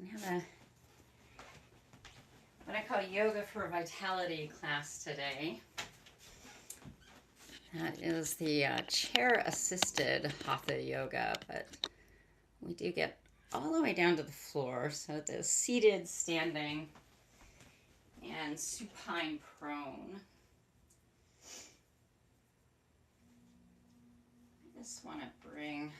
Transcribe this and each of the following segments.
and have what I call yoga for vitality class today. That is the chair-assisted Hatha yoga, but we do get all the way down to the floor. So it is seated, standing, and supine prone. I just want to bring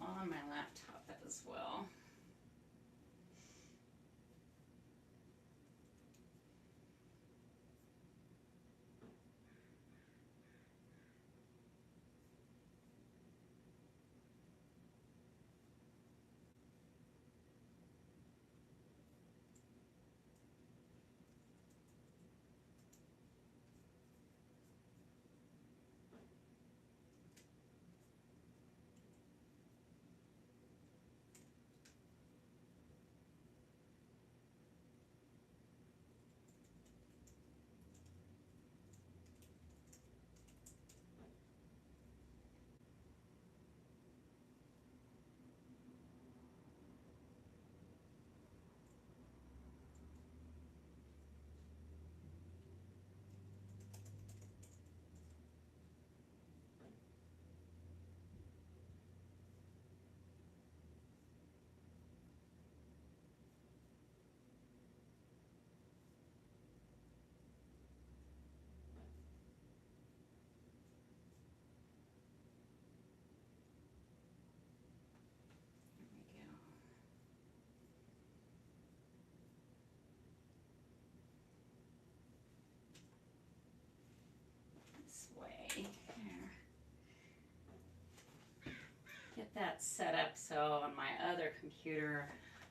on my laptop as well. Get that set up so on my other computer,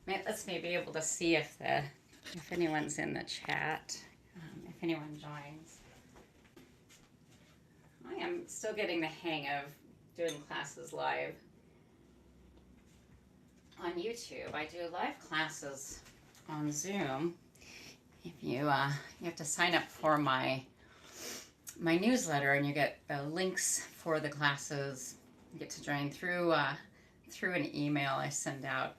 let's maybe be able to see if anyone's in the chat, if anyone joins. I am still getting the hang of doing classes live on YouTube. I do live classes on Zoom. If you have to sign up for my newsletter, and you get links for the classes. You get to join through an email I send out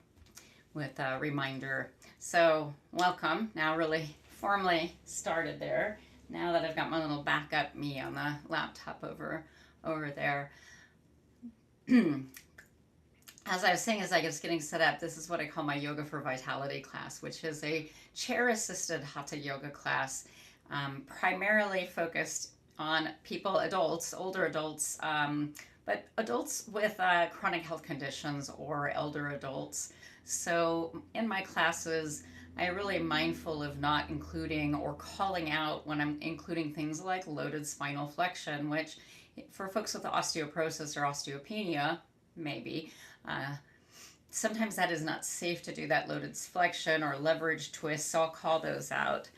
with a reminder. So welcome. Now really formally started there. Now that I've got my little backup me on the laptop over there. As I was saying, as I was getting set up, this is what I call my Yoga for Vitality class, which is a chair-assisted Hatha yoga class, primarily focused on people, adults, older adults, but adults with chronic health conditions or elder adults. So in my classes, I'm really mindful of not including or calling out when I'm including things like loaded spinal flexion, which for folks with osteoporosis or osteopenia, maybe, sometimes that is not safe to do that loaded flexion or leverage twist, so I'll call those out.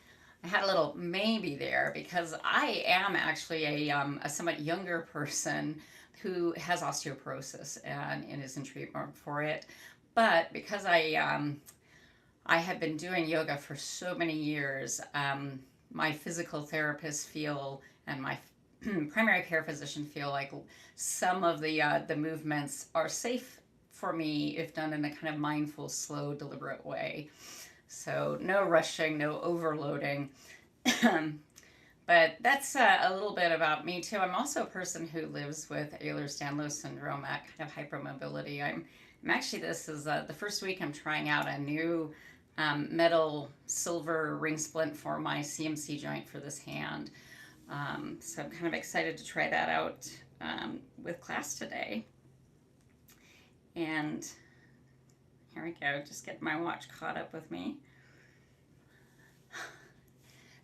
I had a little maybe there because I am actually a somewhat younger person who has osteoporosis and is in treatment for it. But because I have been doing yoga for so many years, my physical therapists feel and my primary care physician feel like some of the movements are safe for me if done in a kind of mindful, slow, deliberate way. So no rushing, no overloading. But that's a little bit about me too. I'm also a person who lives with Ehlers-Danlos syndrome, that kind of hypermobility. I'm actually, this is the first week I'm trying out a new metal silver ring splint for my CMC joint for this hand. So I'm kind of excited to try that out with class today. And here we go, just get my watch caught up with me.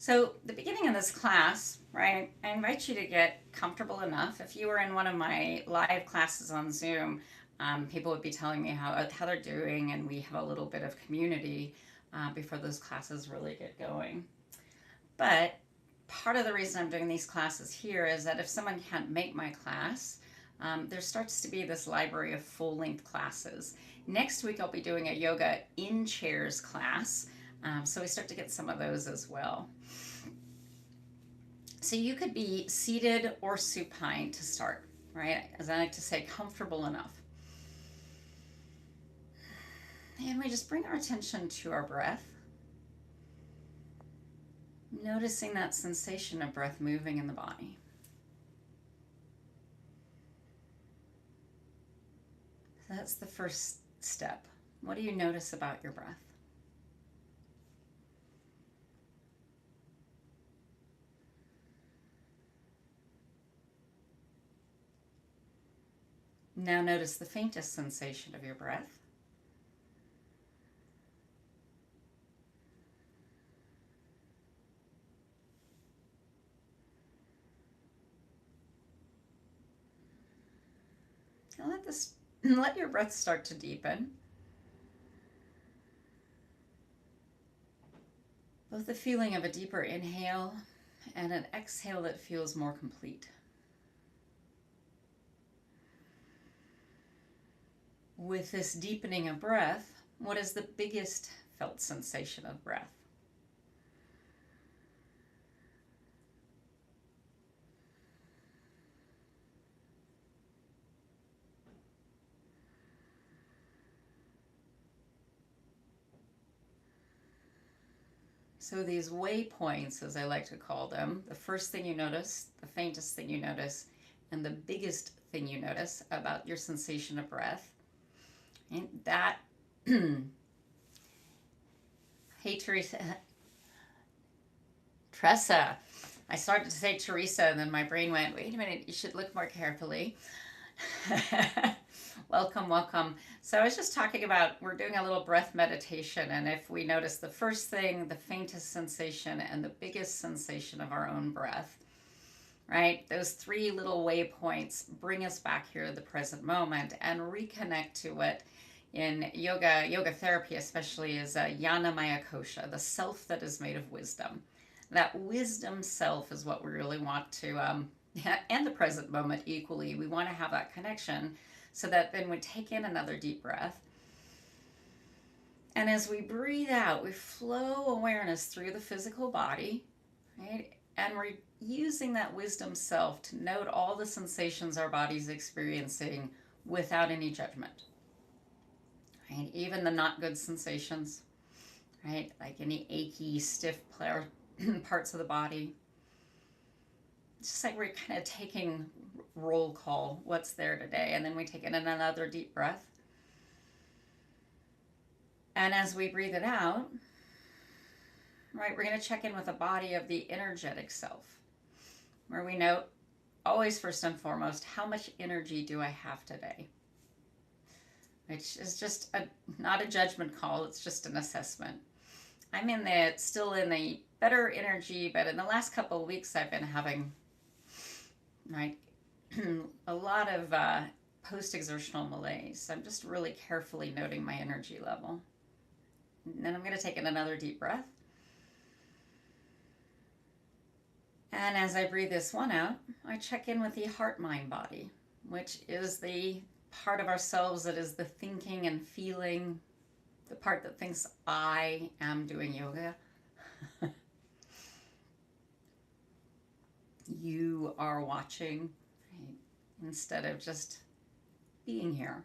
So the beginning of this class, right, I invite you to get comfortable enough. If you were in one of my live classes on Zoom, people would be telling me how they're doing, and we have a little bit of community before those classes really get going. But part of the reason I'm doing these classes here is that if someone can't make my class, there starts to be this library of full-length classes. Next week I'll be doing a yoga in chairs class, so we start to get some of those as well. So you could be seated or supine to start, right? As I like to say, comfortable enough. And we just bring our attention to our breath, noticing that sensation of breath moving in the body. So that's the first step. What do you notice about your breath? Now notice the faintest sensation of your breath. And let your breath start to deepen. Both the feeling of a deeper inhale and an exhale that feels more complete. With this deepening of breath, what is the biggest felt sensation of breath? So these waypoints, as I like to call them, the first thing you notice, the faintest thing you notice, and the biggest thing you notice about your sensation of breath. And that, hey Teresa, Tressa. I started to say Teresa, and then my brain went, wait a minute, you should look more carefully. Welcome, welcome. So I was just talking about, we're doing a little breath meditation, and if we notice the first thing, the faintest sensation, and the biggest sensation of our own breath, right? Those three little waypoints bring us back here to the present moment and reconnect to what in yoga therapy especially, is Jnana Maya Kosha, the self that is made of wisdom. That wisdom self is what we really want to, and the present moment equally, we want to have that connection so that then we take in another deep breath. And as we breathe out, we flow awareness through the physical body, right? And we're using that wisdom self to note all the sensations our body's experiencing without any judgment, right? Even the not good sensations, right? Like any achy, stiff parts of the body. It's just like we're kind of taking roll call, what's there today, and then we take in another deep breath. And as we breathe it out, right, we're going to check in with the body of the energetic self, where we note always first and foremost, how much energy do I have today? Which is just not a judgment call, it's just an assessment. I'm still in the better energy, but in the last couple of weeks I've been having, right, a lot of post-exertional malaise. I'm just really carefully noting my energy level. And then I'm going to take in another deep breath. And as I breathe this one out, I check in with the heart, mind, body, which is the part of ourselves that is the thinking and feeling, the part that thinks I am doing yoga. You are watching, right? Instead of just being here.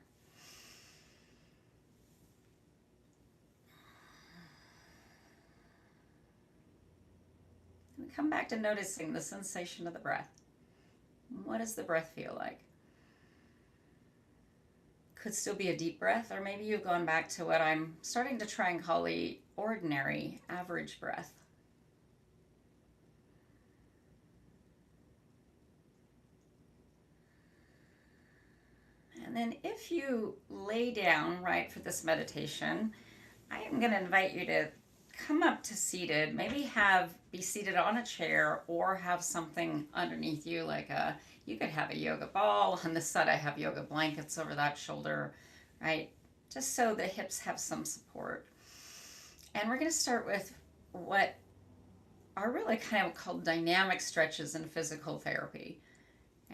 We come back to noticing the sensation of the breath. What does the breath feel like? Could still be a deep breath, or maybe you've gone back to what I'm starting to try and call the ordinary, average breath. And then if you lay down, right, for this meditation, I am going to invite you to come up to seated, maybe be seated on a chair or have something underneath you, you could have a yoga ball. On this side I have yoga blankets over that shoulder, right? Just so the hips have some support. And we're going to start with what are really kind of called dynamic stretches in physical therapy.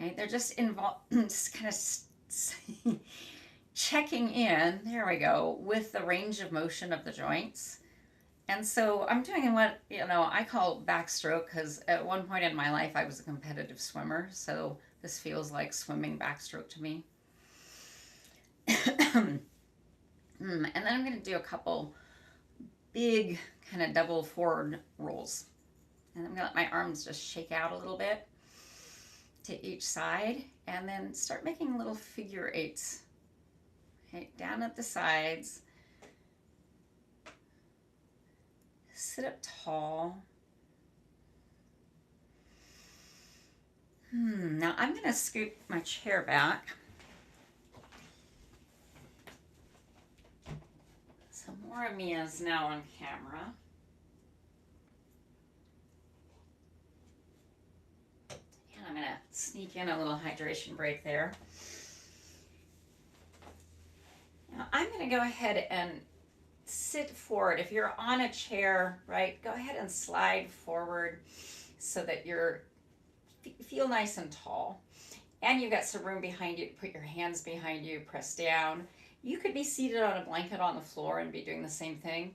Right? They're just just kind of checking in, there we go, with the range of motion of the joints And so I'm doing what, I call backstroke because at one point in my life I was a competitive swimmer. So this feels like swimming backstroke to me. And then I'm going to do a couple big kind of double forward rolls. And I'm going to let my arms just shake out a little bit to each side and then start making little figure eights. Okay, down at the sides. Sit up tall. Now I'm going to scoot my chair back. So more of me is now on camera. And I'm going to sneak in a little hydration break there. Now I'm going to go ahead and sit forward. If you're on a chair, right, go ahead and slide forward so that you're feel nice and tall. And you've got some room behind you to put your hands behind you, press down. You could be seated on a blanket on the floor and be doing the same thing,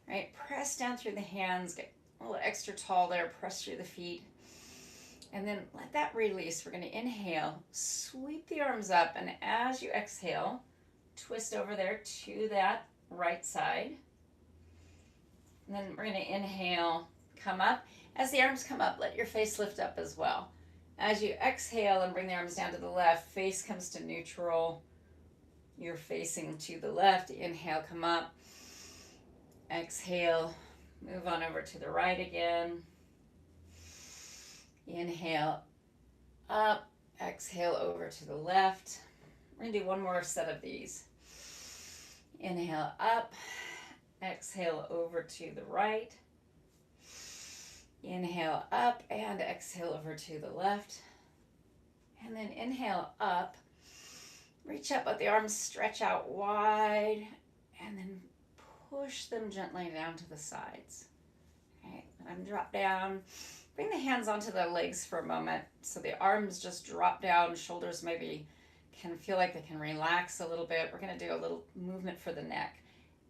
right? Press down through the hands, get a little extra tall there, press through the feet. And then let that release. We're going to inhale, sweep the arms up, and as you exhale, twist over there to that right side. And then we're going to inhale, come up. As the arms come up, let your face lift up as well. As you exhale and bring the arms down to the left, face comes to neutral. You're facing to the left. Inhale, come up. Exhale, move on over to the right again. Inhale, up. Exhale, over to the left. We're going to do one more set of these. Inhale, up. Exhale, over to the right. Inhale, up, and exhale over to the left. And then inhale, up. Reach up, let the arms stretch out wide, and then push them gently down to the sides. Okay, and drop down. Bring the hands onto the legs for a moment so the arms just drop down, shoulders maybe can feel like they can relax a little bit. We're going to do a little movement for the neck.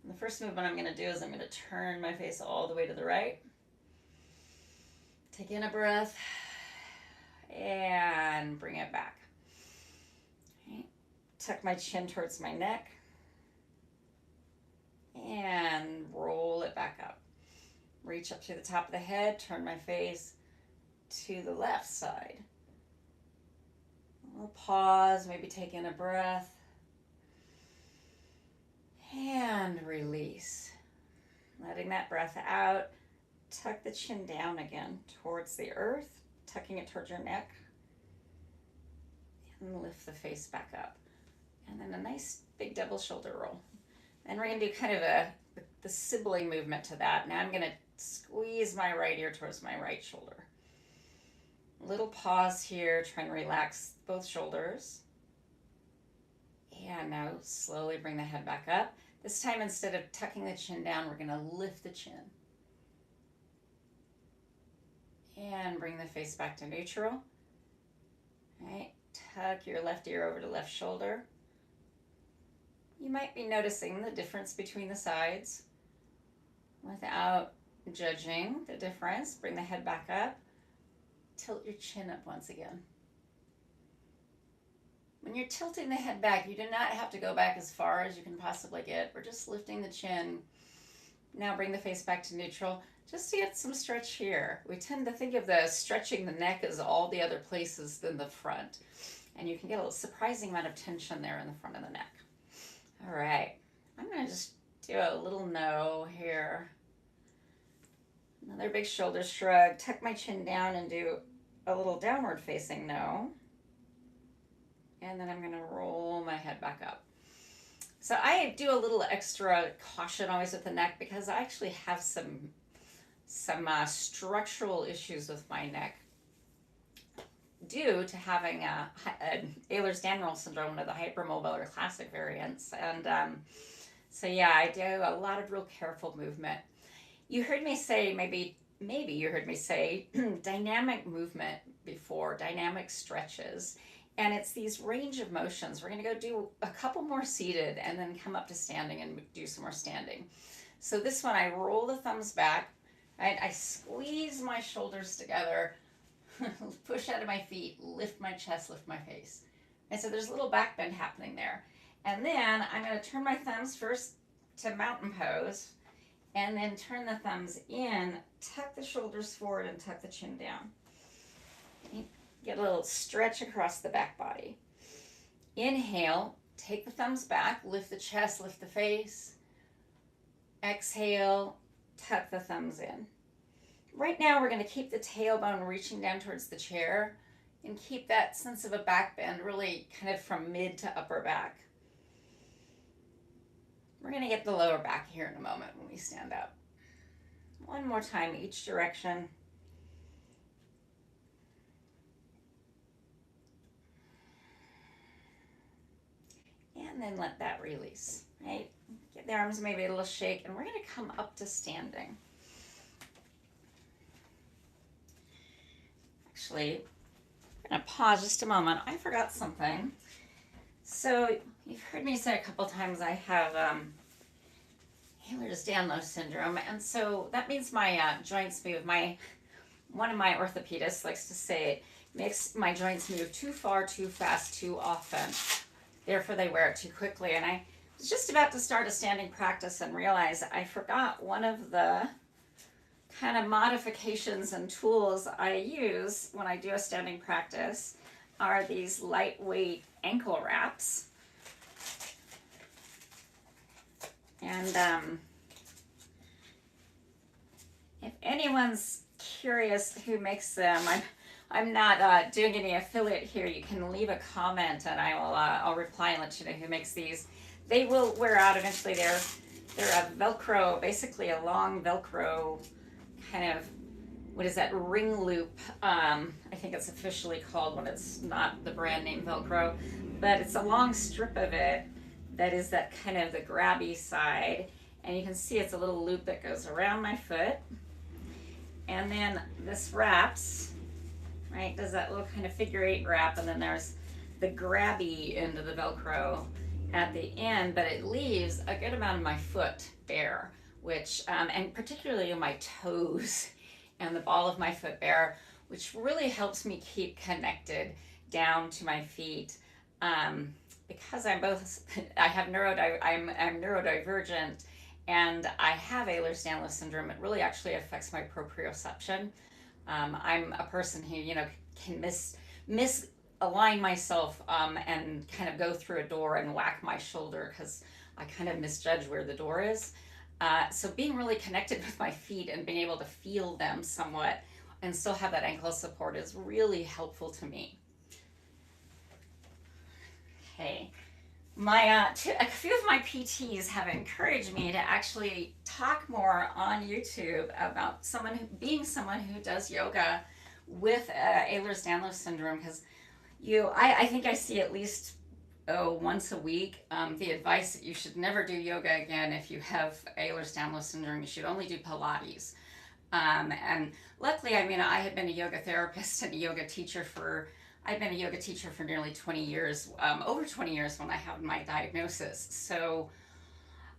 And the first movement I'm going to do is I'm going to turn my face all the way to the right. Take in a breath and bring it back. Okay. Tuck my chin towards my neck and roll it back up. Reach up to the top of the head, turn my face to the left side. We'll pause, maybe take in a breath and release. Letting that breath out, tuck the chin down again towards the earth, tucking it towards your neck, and lift the face back up. And then a nice big double shoulder roll. And we're going to do kind of the sibling movement to that. Now I'm going to squeeze my right ear towards my right shoulder. Little pause here, try and relax both shoulders. And now slowly bring the head back up. This time, instead of tucking the chin down, we're going to lift the chin. And bring the face back to neutral. All right, tuck your left ear over to left shoulder. You might be noticing the difference between the sides. Without judging the difference, bring the head back up. Tilt your chin up once again. When you're tilting the head back, you do not have to go back as far as you can possibly get. We're just lifting the chin. Now bring the face back to neutral, just to get some stretch here. We tend to think of the stretching the neck as all the other places than the front. And you can get a surprising amount of tension there in the front of the neck. All right, I'm going to just do a little no here. Another big shoulder shrug. Tuck my chin down and do a little downward facing no. And then I'm going to roll my head back up. So I do a little extra caution always with the neck because I actually have some structural issues with my neck due to having an Ehlers-Danlos syndrome, one of the hypermobile or classic variants. And so yeah, I do a lot of real careful movement. You heard me say, maybe you heard me say dynamic movement before, dynamic stretches. And it's these range of motions. We're going to go do a couple more seated and then come up to standing and do some more standing. So this one, I roll the thumbs back, right? I squeeze my shoulders together, push out of my feet, lift my chest, lift my face. And so there's a little back bend happening there. And then I'm going to turn my thumbs first to mountain pose, and then turn the thumbs in, tuck the shoulders forward, and tuck the chin down. Get a little stretch across the back body. Inhale, take the thumbs back, lift the chest, lift the face. Exhale, tuck the thumbs in. Right now we're going to keep the tailbone reaching down towards the chair and keep that sense of a back bend really kind of from mid to upper back. We're going to get the lower back here in a moment when we stand up. One more time, each direction. And then let that release, right? Get the arms maybe a little shake, and we're going to come up to standing. Actually, I'm going to pause just a moment. I forgot something. So you've heard me say a couple times I have Ehlers-Danlos syndrome, and so that means my joints move. One of my orthopedists likes to say it makes my joints move too far, too fast, too often. Therefore, they wear it too quickly. And I was just about to start a standing practice and realized I forgot one of the kind of modifications and tools I use when I do a standing practice are these lightweight ankle wraps. And if anyone's curious who makes them, I'm not doing any affiliate here. You can leave a comment and I'll reply and let you know who makes these. They will wear out eventually. They're a Velcro, basically a long Velcro kind of, what is that, ring loop. I think it's officially called when it's not the brand name Velcro, but it's a long strip of it that is that kind of the grabby side. And you can see it's a little loop that goes around my foot. And then this wraps, right, does that little kind of figure 8 wrap, and then there's the grabby end of the Velcro at the end, but it leaves a good amount of my foot bare, which, and particularly my toes and the ball of my foot bare, which really helps me keep connected down to my feet. Because I'm neurodivergent and I have Ehlers-Danlos syndrome, it really actually affects my proprioception. I'm a person who, can misalign myself and kind of go through a door and whack my shoulder because I kind of misjudge where the door is. So being really connected with my feet and being able to feel them somewhat and still have that ankle support is really helpful to me. Okay. A few of my PTs have encouraged me to actually talk more on YouTube about being someone who does yoga with Ehlers-Danlos syndrome, because I think I see at least once a week the advice that you should never do yoga again if you have Ehlers-Danlos syndrome. You should only do Pilates. And luckily, I had been a yoga therapist and a yoga teacher I've been a yoga teacher for nearly 20 years, over 20 years when I had my diagnosis. So,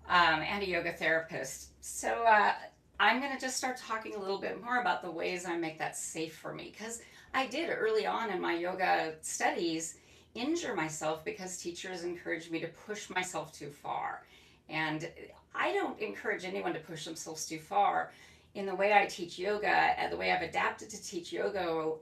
and a yoga therapist. So I'm going to just start talking a little bit more about the ways I make that safe for me. Because I did early on in my yoga studies injure myself because teachers encouraged me to push myself too far. And I don't encourage anyone to push themselves too far. In the way I teach yoga and the way I've adapted to teach yoga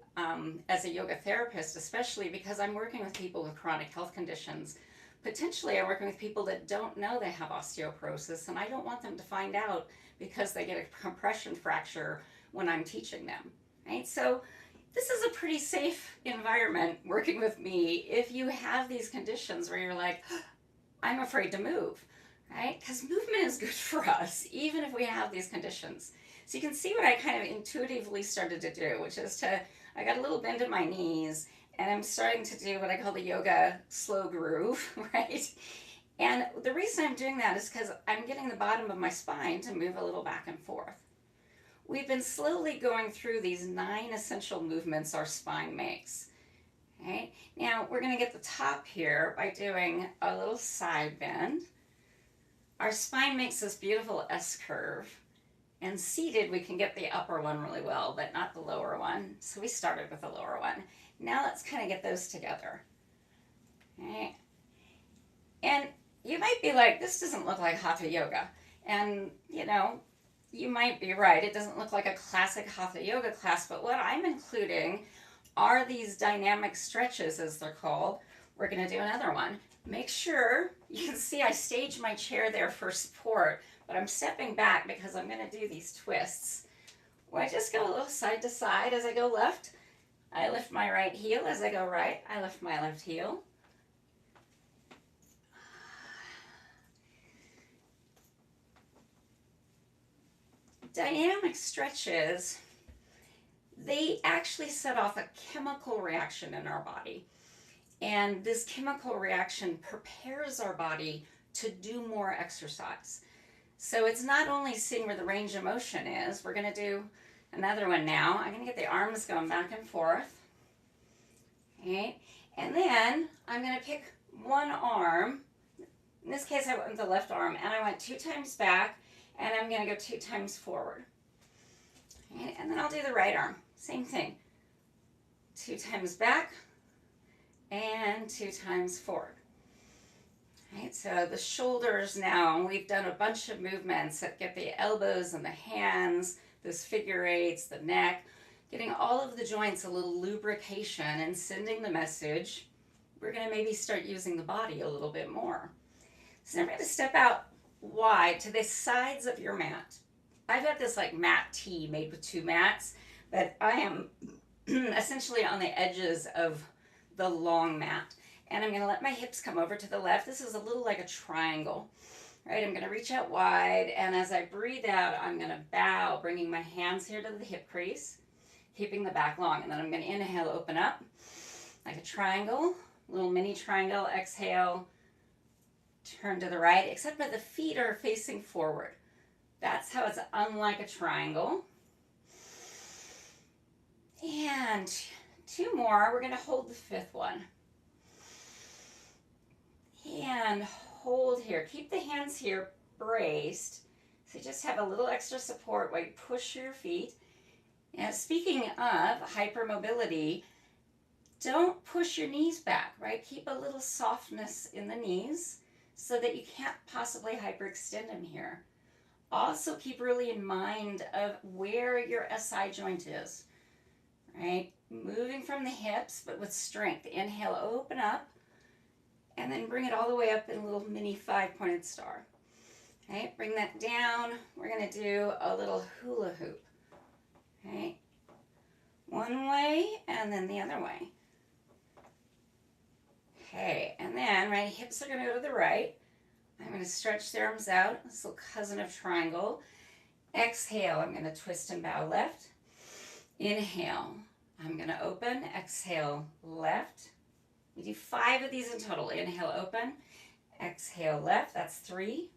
as a yoga therapist, especially because I'm working with people with chronic health conditions. Potentially I'm working with people that don't know they have osteoporosis, and I don't want them to find out because they get a compression fracture when I'm teaching them, right? So this is a pretty safe environment working with me if you have these conditions where you're like, I'm afraid to move, right? Because movement is good for us, even if we have these conditions. So you can see what I kind of intuitively started to do, which is I got a little bend in my knees, and I'm starting to do what I call the yoga slow groove, right? And the reason I'm doing that is because I'm getting the bottom of my spine to move a little back and forth. We've been slowly going through these 9 essential movements our spine makes, right? Now, we're going to get the top here by doing a little side bend. Our spine makes this beautiful S curve, and seated we can get the upper one really well, but not the lower one. So we started with the lower one. Now let's kind of get those together. Okay. And you might be like, this doesn't look like Hatha yoga. And you know, you might be right. It doesn't look like a classic Hatha yoga class, but what I'm including are these dynamic stretches, as they're called. We're going to do another one. Make sure, you can see I staged my chair there for support, but I'm stepping back because I'm going to do these twists where I just go a little side to side. As I go left, I lift my right heel. As I go right, I lift my left heel. Dynamic stretches, they actually set off a chemical reaction in our body. And this chemical reaction prepares our body to do more exercise. So it's not only seeing where the range of motion is. We're going to do another one now. I'm going to get the arms going back and forth. Okay. And then I'm going to pick one arm. In this case, I went with the left arm, and I went 2 times back, and I'm going to go 2 times forward. Okay. And then I'll do the right arm. Same thing. 2 times back, and 2 times forward. Right, so the shoulders now, we've done a bunch of movements that get the elbows and the hands, those figure eights, the neck, getting all of the joints a little lubrication and sending the message. We're going to maybe start using the body a little bit more. So I'm going to step out wide to the sides of your mat. I've got this like mat T made with 2 mats, but I am essentially on the edges of the long mat. And I'm going to let my hips come over to the left. This is a little like a triangle, right? I'm going to reach out wide, and as I breathe out, I'm going to bow, bringing my hands here to the hip crease, keeping the back long. And then I'm going to inhale, open up like a triangle, little mini triangle. Exhale, turn to the right, except that the feet are facing forward. That's how it's unlike a triangle. And 2 more. We're going to hold the 5th one. And hold here. Keep the hands here braced. So just have a little extra support while you push your feet. And speaking of hypermobility, don't push your knees back, right? Keep a little softness in the knees so that you can't possibly hyperextend them here. Also keep really in mind of where your SI joint is, right? Moving from the hips, but with strength. Inhale, open up. And then bring it all the way up in a little mini 5-pointed star. Okay, bring that down. We're going to do a little hula hoop. Okay, one way and then the other way. Okay, and then my hips are going to go to the right. I'm going to stretch the arms out, this little cousin of triangle. Exhale, I'm going to twist and bow left. Inhale, I'm going to open. Exhale, left. We do 5 of these in total. Inhale, open. Exhale, left. That's 3.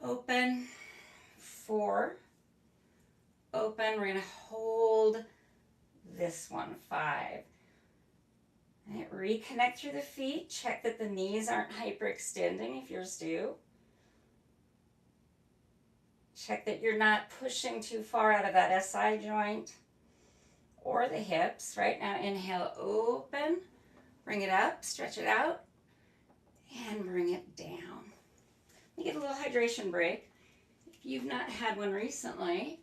Open. 4. Open. We're going to hold this one. 5. And reconnect through the feet. Check that the knees aren't hyperextending if yours do. Check that you're not pushing too far out of that SI joint or the hips. Right now, inhale, open. Bring it up, stretch it out, and bring it down. We get a little hydration break. If you've not had one recently,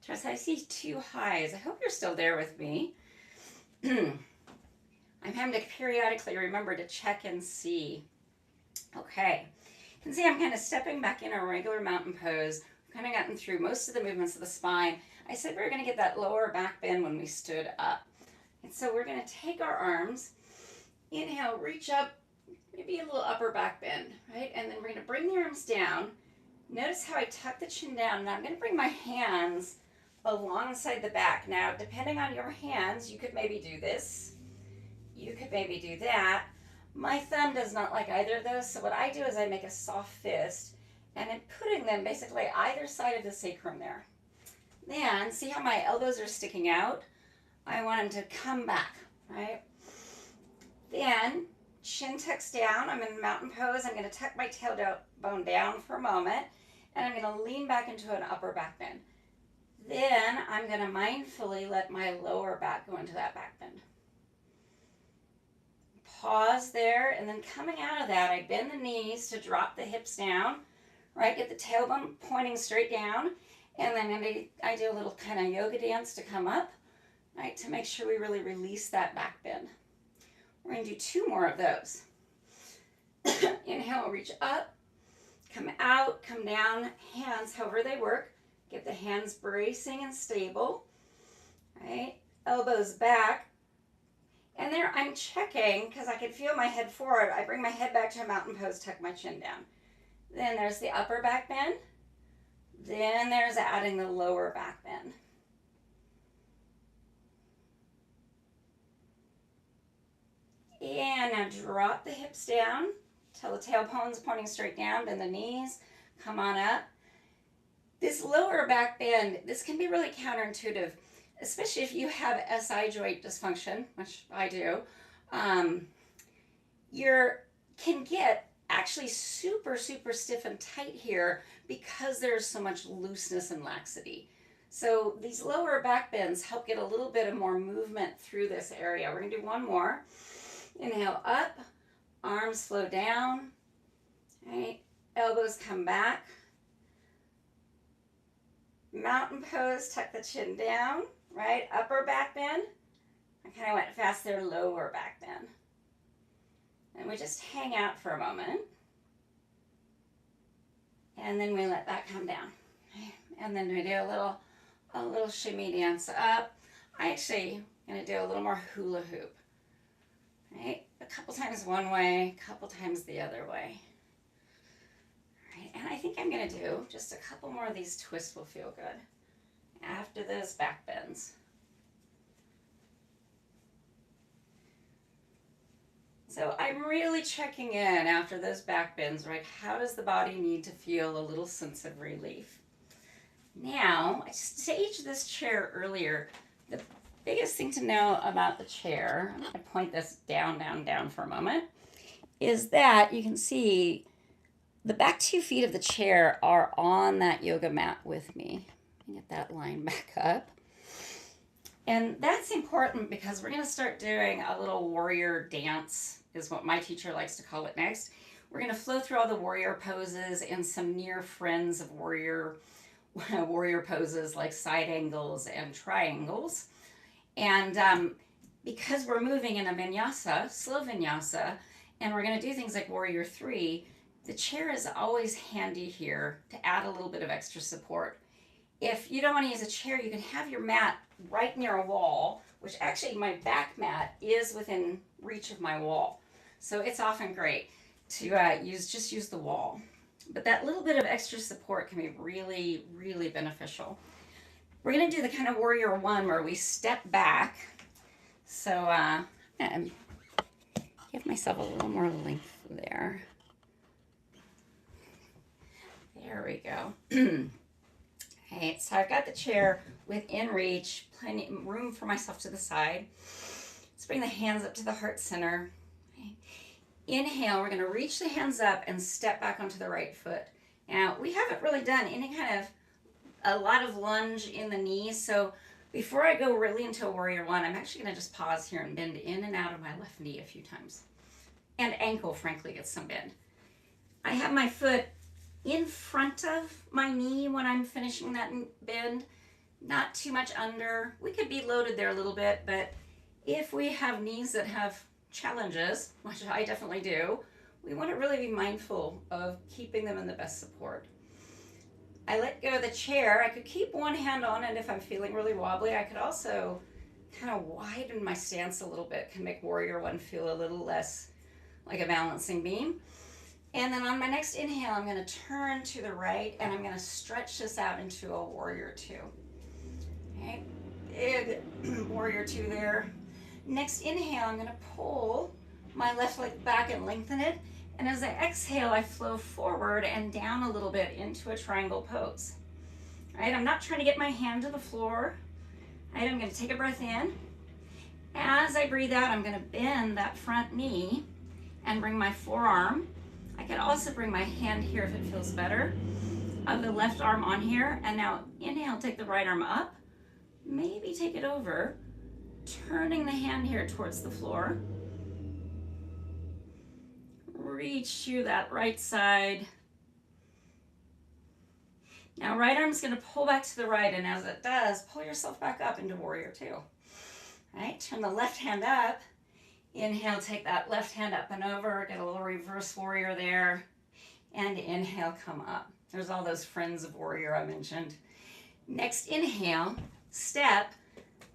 Tress, I see 2 highs. I hope you're still there with me. I'm having to periodically remember to check and see. Okay, you can see I'm kind of stepping back in a regular mountain pose. I've kind of gotten through most of the movements of the spine. I said we were going to get that lower back bend when we stood up. And so we're going to take our arms, inhale, reach up, maybe a little upper back bend, right? And then we're going to bring the arms down. Notice how I tuck the chin down. Now I'm going to bring my hands alongside the back. Now, depending on your hands, you could maybe do this. You could maybe do that. My thumb does not like either of those, so what I do is I make a soft fist, and then putting them basically either side of the sacrum there. Then, see how my elbows are sticking out? I want them to come back, right? Then, chin tucks down. I'm in mountain pose. I'm going to tuck my tailbone down for a moment, and I'm going to lean back into an upper back bend. Then, I'm going to mindfully let my lower back go into that back bend. Pause there, and then coming out of that, I bend the knees to drop the hips down, right? Get the tailbone pointing straight down, and then I do a little kind of yoga dance to come up, right? To make sure we really release that back bend. We're going to do 2 more of those. Inhale, reach up, come out, come down, hands however they work. Get the hands bracing and stable, right? Elbows back. And there I'm checking, because I can feel my head forward. I bring my head back to a mountain pose, tuck my chin down. Then there's the upper back bend. Then there's adding the lower back bend. And now drop the hips down till the tailbone's pointing straight down. Bend the knees, come on up. This lower back bend, this can be really counterintuitive, especially if you have SI joint dysfunction, which I do. You can get actually super, super stiff and tight here because there's so much looseness and laxity. So these lower back bends help get a little bit of more movement through this area. We're gonna do 1 more. Inhale up, arms flow down, right? Elbows come back. Mountain pose, tuck the chin down, right? Upper back bend. I kind of went fast there, lower back bend. And we just hang out for a moment. And then we let that come down. And then we do a little shimmy dance up. I actually am going to do a little more hula hoop. Right? A couple times one way, a couple times the other way. Right? And I think I'm going to do just a couple more of these twists will feel good after those back bends. So I'm really checking in after those back bends, right? How does the body need to feel a little sense of relief? Now, I staged this chair earlier. The biggest thing to know about the chair, I'm going to point this down, down, down for a moment, is that you can see the back 2 feet of the chair are on that yoga mat with me. Get that line back up. And that's important because we're going to start doing a little warrior dance, is what my teacher likes to call it next. We're going to flow through all the warrior poses and some near friends of warrior poses like side angles and triangles. And because we're moving in a vinyasa, slow vinyasa, and we're going to do things like warrior 3, the chair is always handy here to add a little bit of extra support. If you don't want to use a chair, you can have your mat right near a wall, which actually my back mat is within reach of my wall. So it's often great to use the wall. But that little bit of extra support can be really, really beneficial. We're going to do the kind of warrior 1 where we step back. So give myself a little more length there. There we go. Okay, so I've got the chair within reach, plenty room for myself to the side. Let's bring the hands up to the heart center. Okay. Inhale, we're going to reach the hands up and step back onto the right foot. Now, we haven't really done any kind of a lot of lunge in the knees, so before I go really into a warrior 1, I'm actually going to just pause here and bend in and out of my left knee a few times. And ankle, frankly, gets some bend. I have my foot in front of my knee when I'm finishing that bend, not too much under. We could be loaded there a little bit, but if we have knees that have challenges, which I definitely do, we want to really be mindful of keeping them in the best support. I let go of the chair. I could keep one hand on it if I'm feeling really wobbly. I could also kind of widen my stance a little bit, can make warrior 1 feel a little less like a balancing beam. And then on my next inhale, I'm going to turn to the right and I'm going to stretch this out into a warrior 2. Okay, big warrior 2 there. Next inhale, I'm going to pull my left leg back and lengthen it. And as I exhale, I flow forward and down a little bit into a triangle pose. All right, I'm not trying to get my hand to the floor. All right, I'm going to take a breath in. As I breathe out, I'm going to bend that front knee and bring my forearm. I can also bring my hand here if it feels better. Of the left arm on here, and now inhale, take the right arm up. Maybe take it over, turning the hand here towards the floor. Reach to that right side. Now right arm's going to pull back to the right, and as it does, pull yourself back up into warrior two. All right, turn the left hand up. Inhale, take that left hand up and over, get a little reverse warrior there, and inhale, come up. There's all those friends of warrior I mentioned. Next, inhale, step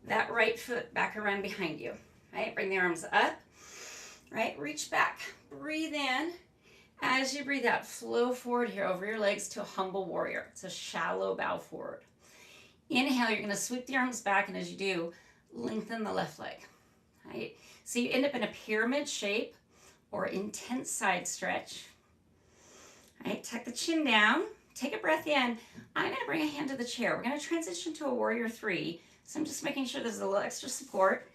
that right foot back around behind you. Right, bring the arms up. Right, reach back. Breathe in. As you breathe out, flow forward here over your legs to a humble warrior. It's a shallow bow forward. Inhale, you're going to sweep the arms back, and as you do, lengthen the left leg. Right, so you end up in a pyramid shape or intense side stretch. All right, tuck the chin down, take a breath in. I'm going to bring a hand to the chair. We're going to transition to a warrior three. So I'm just making sure there's a little extra support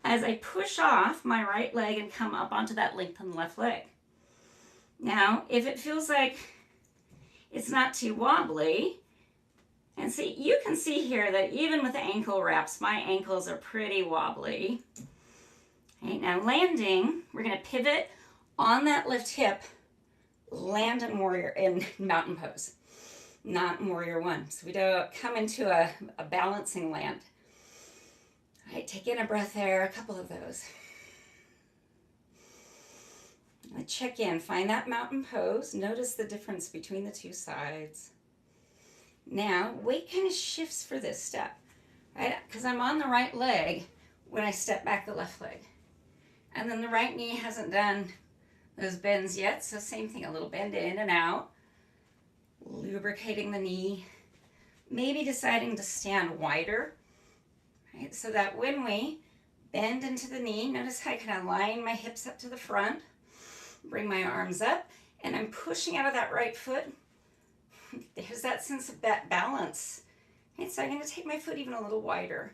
as I push off my right leg and come up onto that lengthened left leg. Now, if it feels like it's not too wobbly, and see, you can see here that even with the ankle wraps, my ankles are pretty wobbly. Okay, now landing, we're going to pivot on that left hip, land in warrior in mountain pose, not in warrior one. So we don't come into a balancing land. All right, take in a breath there, a couple of those. Check in, find that mountain pose. Notice the difference between the two sides. Now, weight kind of shifts for this step, right? Because I'm on the right leg when I step back the left leg. And then the right knee hasn't done those bends yet, so same thing, a little bend in and out, lubricating the knee, maybe deciding to stand wider, right? So that when we bend into the knee, notice how I kind of line my hips up to the front, bring my arms up, and I'm pushing out of that right foot. There's that sense of that balance. Right? So I'm going to take my foot even a little wider.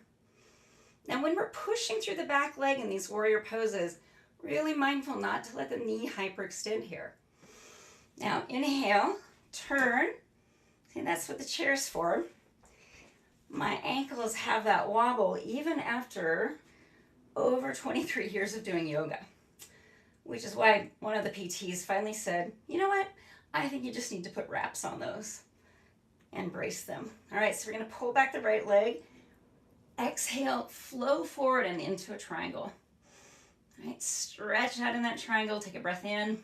Now when we're pushing through the back leg in these warrior poses, really mindful not to let the knee hyperextend here. Now inhale, turn. See, that's what the chair's for. My ankles have that wobble even after over 23 years of doing yoga, which is why one of the PTs finally said, you know what? I think you just need to put wraps on those and brace them. All right, so we're going to pull back the right leg. Exhale, flow forward and into a triangle. All right, stretch out in that triangle. Take a breath in.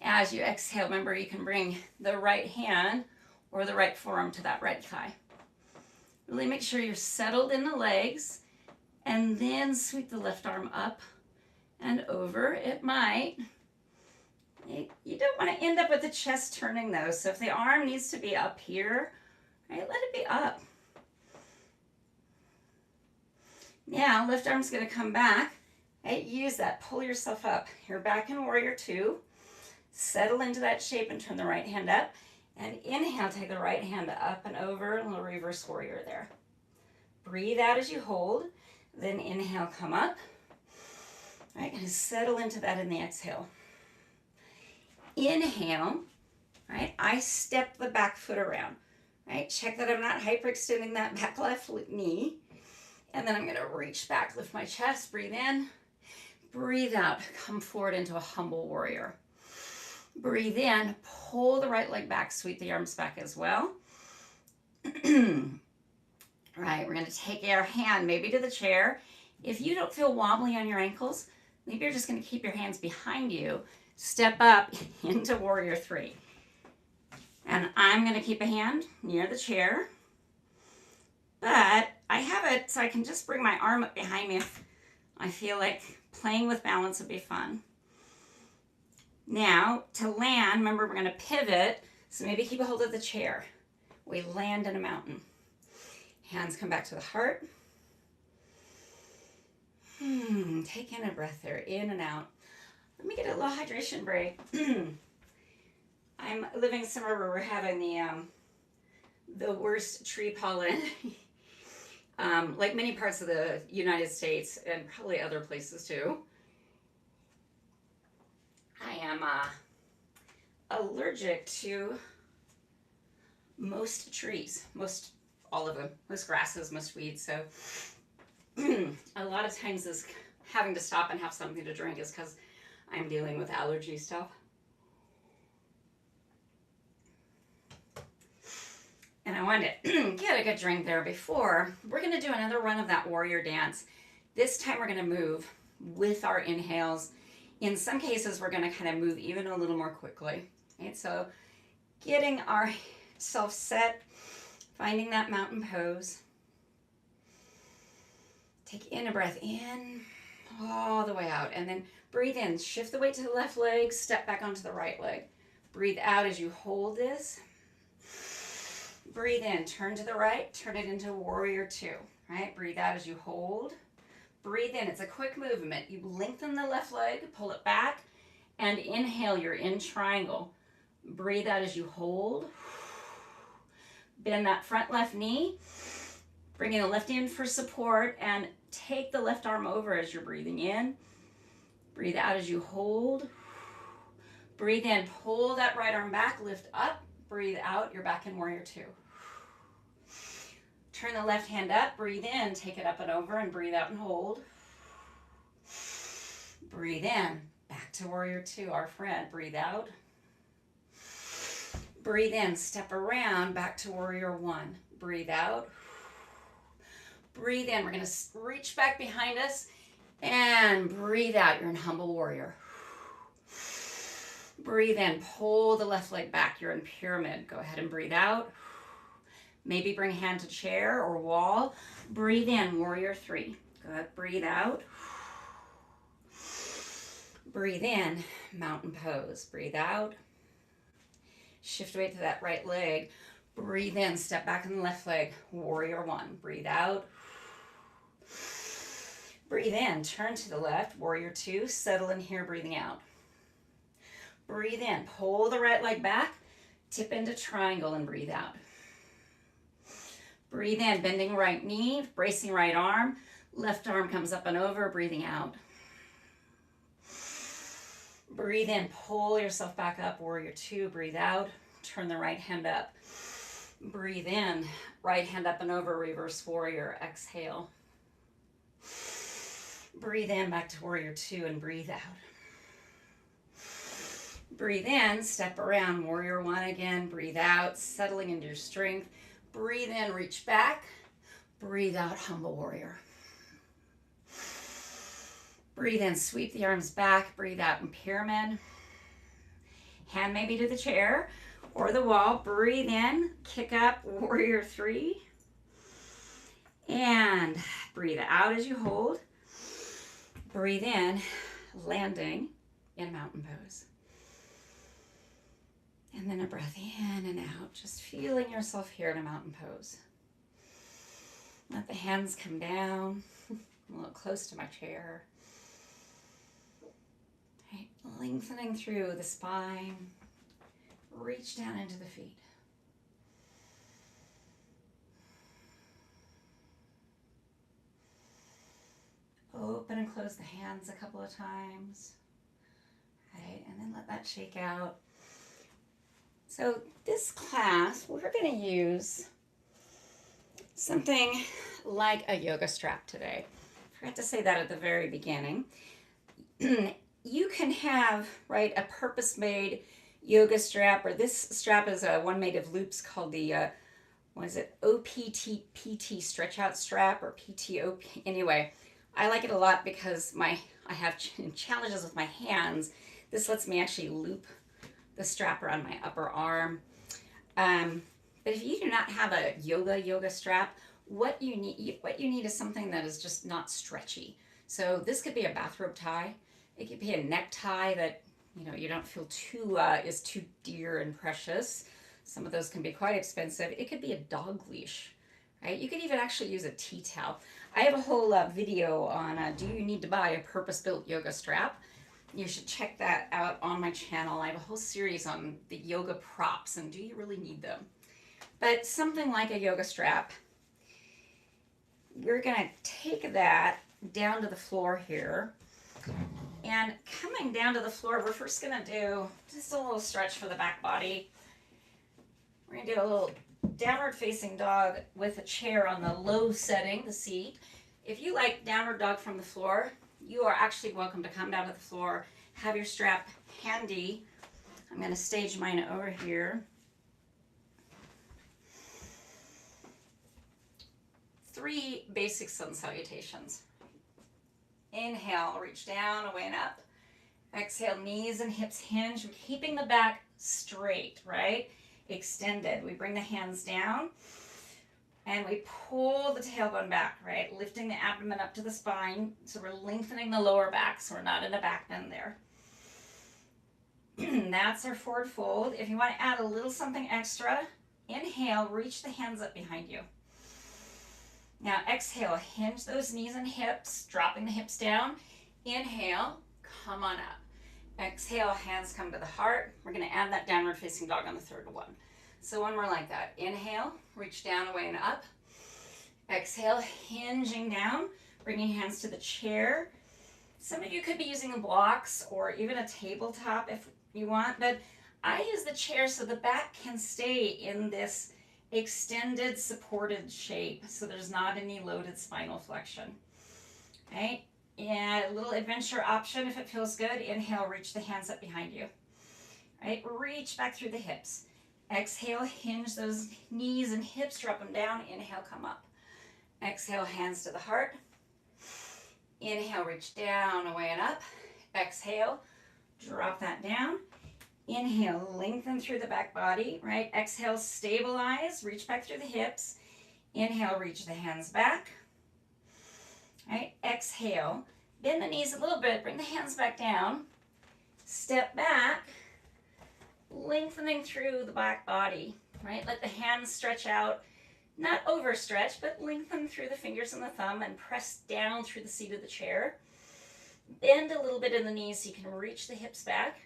As you exhale, remember you can bring the right hand or the right forearm to that right thigh. Really make sure you're settled in the legs, and then sweep the left arm up and over. It might. You don't want to end up with the chest turning though, so if the arm needs to be up here, right, let it be up. Now, left arm's going to come back. Right, use that, pull yourself up. You're back in warrior two. Settle into that shape and turn the right hand up. And inhale, take the right hand up and over, a little reverse warrior there. Breathe out as you hold. Then inhale, come up. All right, and settle into that in the exhale. Inhale, right, I step the back foot around. Right, check that I'm not hyperextending that back left knee. And then I'm going to reach back, lift my chest, breathe in, breathe out, come forward into a humble warrior. Breathe in, pull the right leg back, sweep the arms back as well. Right, we're going to take our hand maybe to the chair. If you don't feel wobbly on your ankles, maybe you're just going to keep your hands behind you. Step up into warrior three. And I'm going to keep a hand near the chair. But I have it so I can just bring my arm up behind me if I feel like playing with balance would be fun. Now, to land, remember we're going to pivot, so maybe keep a hold of the chair. We land in a mountain. Hands come back to the heart. Take in a breath there, in and out. Let me get a little hydration break. I'm living somewhere where we're having the worst tree pollen, like many parts of the United States and probably other places too. I am allergic to most trees, all of them, most grasses, most weeds. So a lot of times this having to stop and have something to drink is because I'm dealing with allergy stuff. And I wanted to get a good drink there before. We're going to do another run of that warrior dance. This time we're going to move with our inhales. In some cases, we're going to kind of move even a little more quickly. Right? So getting ourselves set, finding that mountain pose. Take in a breath in, all the way out. And then breathe in. Shift the weight to the left leg, step back onto the right leg. Breathe out as you hold this. Breathe in, turn to the right, turn it into warrior two, right? Breathe out as you hold. Breathe in, it's a quick movement. You lengthen the left leg, pull it back, and inhale, you're in triangle. Breathe out as you hold. Bend that front left knee, bringing the left in for support, and take the left arm over as you're breathing in. Breathe out as you hold. Breathe in, pull that right arm back, lift up. Breathe out, you're back in warrior two. Turn the left hand up, breathe in, take it up and over, and breathe out and hold. Breathe in, back to warrior two, our friend. Breathe out. Breathe in, step around, back to warrior one. Breathe out. Breathe in, we're going to reach back behind us, and breathe out, you're in humble warrior. Breathe in, pull the left leg back, you're in pyramid. Go ahead and breathe out. Maybe bring hand to chair or wall. Breathe in, warrior three. Go ahead, breathe out. Breathe in, mountain pose. Breathe out. Shift weight to that right leg. Breathe in, step back in the left leg, warrior one. Breathe out. Breathe in, turn to the left, warrior two. Settle in here, breathing out. Breathe in, pull the right leg back, tip into triangle and breathe out. Breathe in, bending right knee, bracing right arm, left arm comes up and over, breathing out. Breathe in, pull yourself back up, warrior two, breathe out, turn the right hand up. Breathe in, right hand up and over, reverse warrior, exhale. Breathe in, back to warrior two and breathe out. Breathe in, step around, warrior one again, breathe out, settling into your strength. Breathe in, reach back. Breathe out, humble warrior. Breathe in, sweep the arms back. Breathe out in pyramid. Hand maybe to the chair or the wall. Breathe in, kick up, warrior three. And breathe out as you hold. Breathe in, landing in mountain pose. And then a breath in and out, just feeling yourself here in a mountain pose. Let the hands come down, a little close to my chair. Right, lengthening through the spine, reach down into the feet. Open and close the hands a couple of times. Right, and then let that shake out. So this class, we're going to use something like a yoga strap today. I forgot to say that at the very beginning. You can have, right, a purpose-made yoga strap, or this strap is one made of loops called the, OPT stretch out strap, or PTOP. Anyway, I like it a lot because I have challenges with my hands. This lets me actually loop the strap around my upper arm. But if you do not have a yoga strap, what you need is something that is just not stretchy. So this could be a bathrobe tie. It could be a necktie that you don't feel is too dear and precious. Some of those can be quite expensive. It could be a dog leash, right? You could even actually use a tea towel. I have a whole video on do you need to buy a purpose-built yoga strap? You should check that out on my channel. I have a whole series on the yoga props and do you really need them? But something like a yoga strap, we're going to take that down to the floor here. And coming down to the floor, we're first going to do just a little stretch for the back body. We're going to do a little downward facing dog with a chair on the low setting, the seat. If you like downward dog from the floor, you are actually welcome to come down to the floor, have your strap handy. I'm going to stage mine over here. 3 basic sun salutations. Inhale, reach down, away and up. Exhale, knees and hips hinge. We're keeping the back straight, right? Extended. We bring the hands down and we pull the tailbone back, right? Lifting the abdomen up to the spine. So we're lengthening the lower back so we're not in a back bend there. That's our forward fold. If you want to add a little something extra, inhale, reach the hands up behind you. Now exhale, hinge those knees and hips, dropping the hips down. Inhale, come on up. Exhale, hands come to the heart. We're going to add that downward facing dog on the third one. So one more like that. Inhale, reach down, away and up. Exhale, hinging down, bringing hands to the chair. Some of you could be using blocks or even a tabletop if you want, but I use the chair so the back can stay in this extended supported shape so there's not any loaded spinal flexion. Okay, and a little adventure option if it feels good. Inhale, reach the hands up behind you. Right, reach back through the hips. Exhale, hinge those knees and hips, drop them down. Inhale, come up. Exhale, hands to the heart. Inhale, reach down, away and up. Exhale, drop that down. Inhale, lengthen through the back body, right? Exhale, stabilize, reach back through the hips. Inhale, reach the hands back. Right? Exhale, bend the knees a little bit, bring the hands back down. Step back, lengthening through the back body, right? Let the hands stretch out, not overstretch, but lengthen through the fingers and the thumb and press down through the seat of the chair. Bend a little bit in the knees so you can reach the hips back.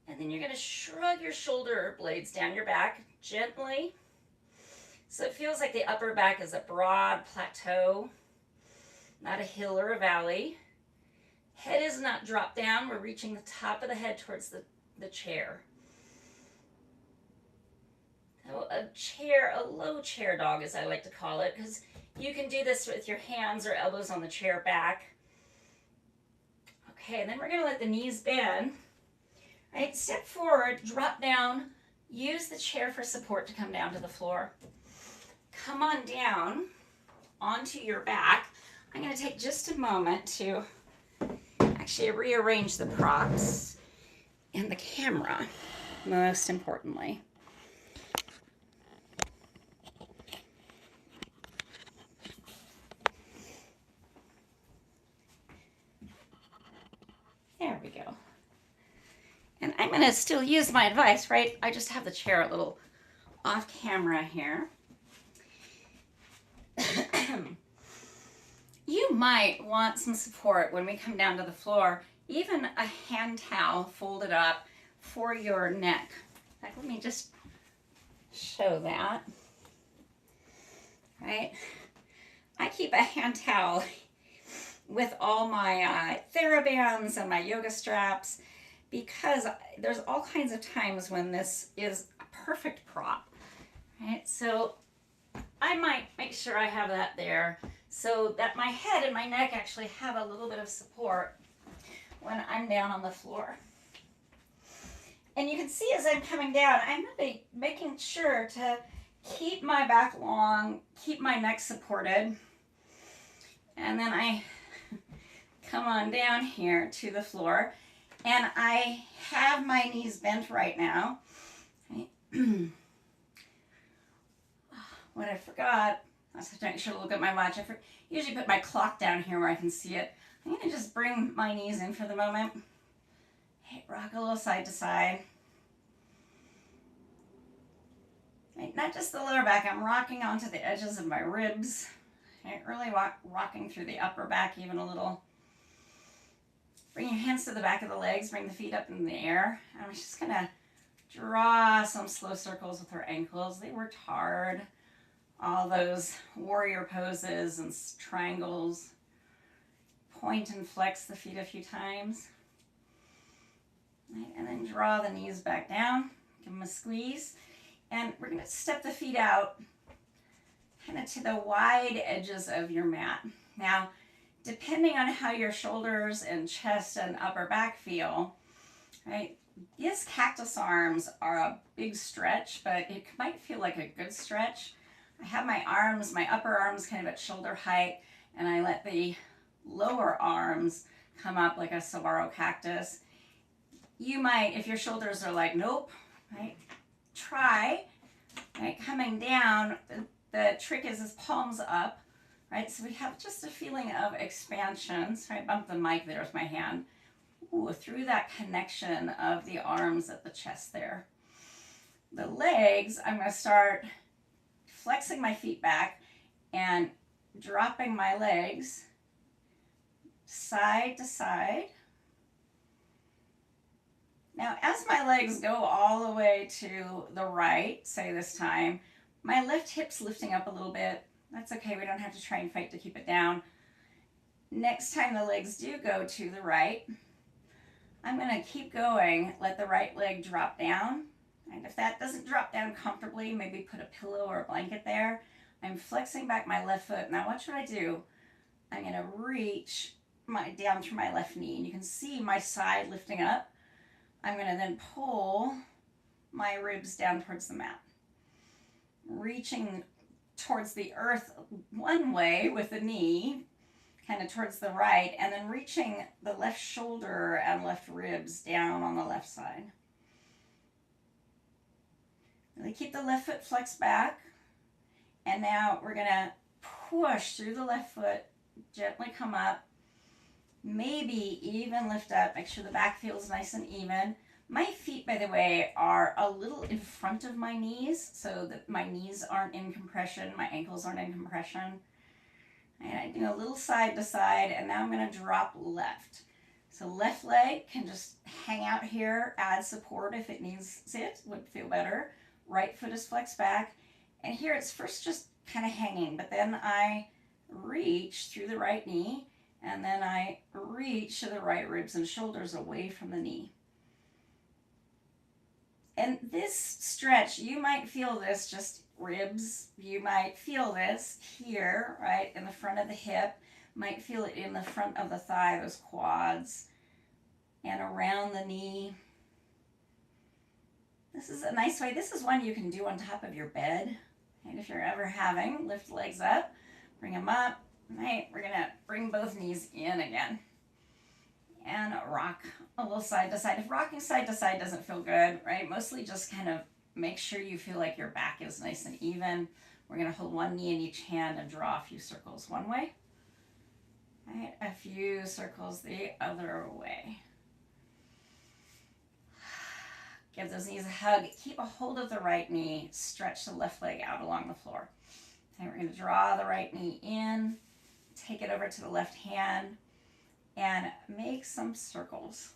And then you're going to shrug your shoulder blades down your back gently. So it feels like the upper back is a broad plateau, not a hill or a valley. Head is not dropped down. We're reaching the top of the head towards the chair. So a low chair dog, as I like to call it, because you can do this with your hands or elbows on the chair back. Okay, and then we're going to let the knees bend. Right, step forward, drop down, use the chair for support to come down to the floor. Come on down onto your back. I'm going to take just a moment to actually rearrange the props and the camera, most importantly. There we go. And I'm going to still use my advice, right? I just have the chair a little off camera here. You might want some support when we come down to the floor, even a hand towel folded up for your neck. Like, let me just show that. Right? I keep a hand towel with all my TheraBands and my yoga straps, because there's all kinds of times when this is a perfect prop, right? So I might make sure I have that there so that my head and my neck actually have a little bit of support when I'm down on the floor. And you can see as I'm coming down, I'm really making sure to keep my back long, keep my neck supported. And then I come on down here to the floor. And I have my knees bent right now. Right. What I forgot, I have to make sure to look at my watch. I usually put my clock down here where I can see it. I'm going to just bring my knees in for the moment. Hey, rock a little side to side. Right, not just the lower back, I'm rocking onto the edges of my ribs. Right, really rocking through the upper back even a little. Bring your hands to the back of the legs, bring the feet up in the air. And we're just going to draw some slow circles with our ankles. They worked hard. All those warrior poses and triangles. Point and flex the feet a few times. Right, and then draw the knees back down. Give them a squeeze. And we're going to step the feet out kind of to the wide edges of your mat. Now, depending on how your shoulders and chest and upper back feel, right, these cactus arms are a big stretch, but it might feel like a good stretch. I have my arms, my upper arms kind of at shoulder height, and I let the lower arms come up like a saguaro cactus. You might, if your shoulders are like, nope, right, try, right, coming down. The trick is palms up, right, so we have just a feeling of expansion. So I bumped the mic there with my hand. Ooh, through that connection of the arms at the chest there. The legs, I'm going to start flexing my feet back and dropping my legs side to side. Now, as my legs go all the way to the right, say this time, my left hip's lifting up a little bit. That's okay, we don't have to try and fight to keep it down. Next time the legs do go to the right, I'm going to keep going, let the right leg drop down. And if that doesn't drop down comfortably, maybe put a pillow or a blanket there. I'm flexing back my left foot. Now watch what I do. I'm going to reach down through my left knee. And you can see my side lifting up. I'm going to then pull my ribs down towards the mat. Reaching towards the earth one way with the knee, kind of towards the right, and then reaching the left shoulder and left ribs down on the left side. Really keep the left foot flexed back. And now we're going to push through the left foot, gently come up, maybe even lift up, make sure the back feels nice and even. My feet, by the way, are a little in front of my knees so that my knees aren't in compression, my ankles aren't in compression. And I do a little side to side, and now I'm going to drop left. So left leg can just hang out here, add support if it needs it, would feel better. Right foot is flexed back. And here it's first just kind of hanging, but then I reach through the right knee, and then I reach to the right ribs and shoulders away from the knee. And this stretch, you might feel this just ribs. You might feel this here, right, in the front of the hip. Might feel it in the front of the thigh, those quads, and around the knee. This is a nice way. This is one you can do on top of your bed. And if you're ever having, lift the legs up, bring them up. Right, we're going to bring both knees in again. And rock a little side to side. If rocking side to side doesn't feel good, right, mostly just kind of make sure you feel like your back is nice and even. We're going to hold one knee in each hand and draw a few circles one way. Right, a few circles the other way. Give those knees a hug. Keep a hold of the right knee. Stretch the left leg out along the floor. Okay, we're going to draw the right knee in. Take it over to the left hand. And make some circles.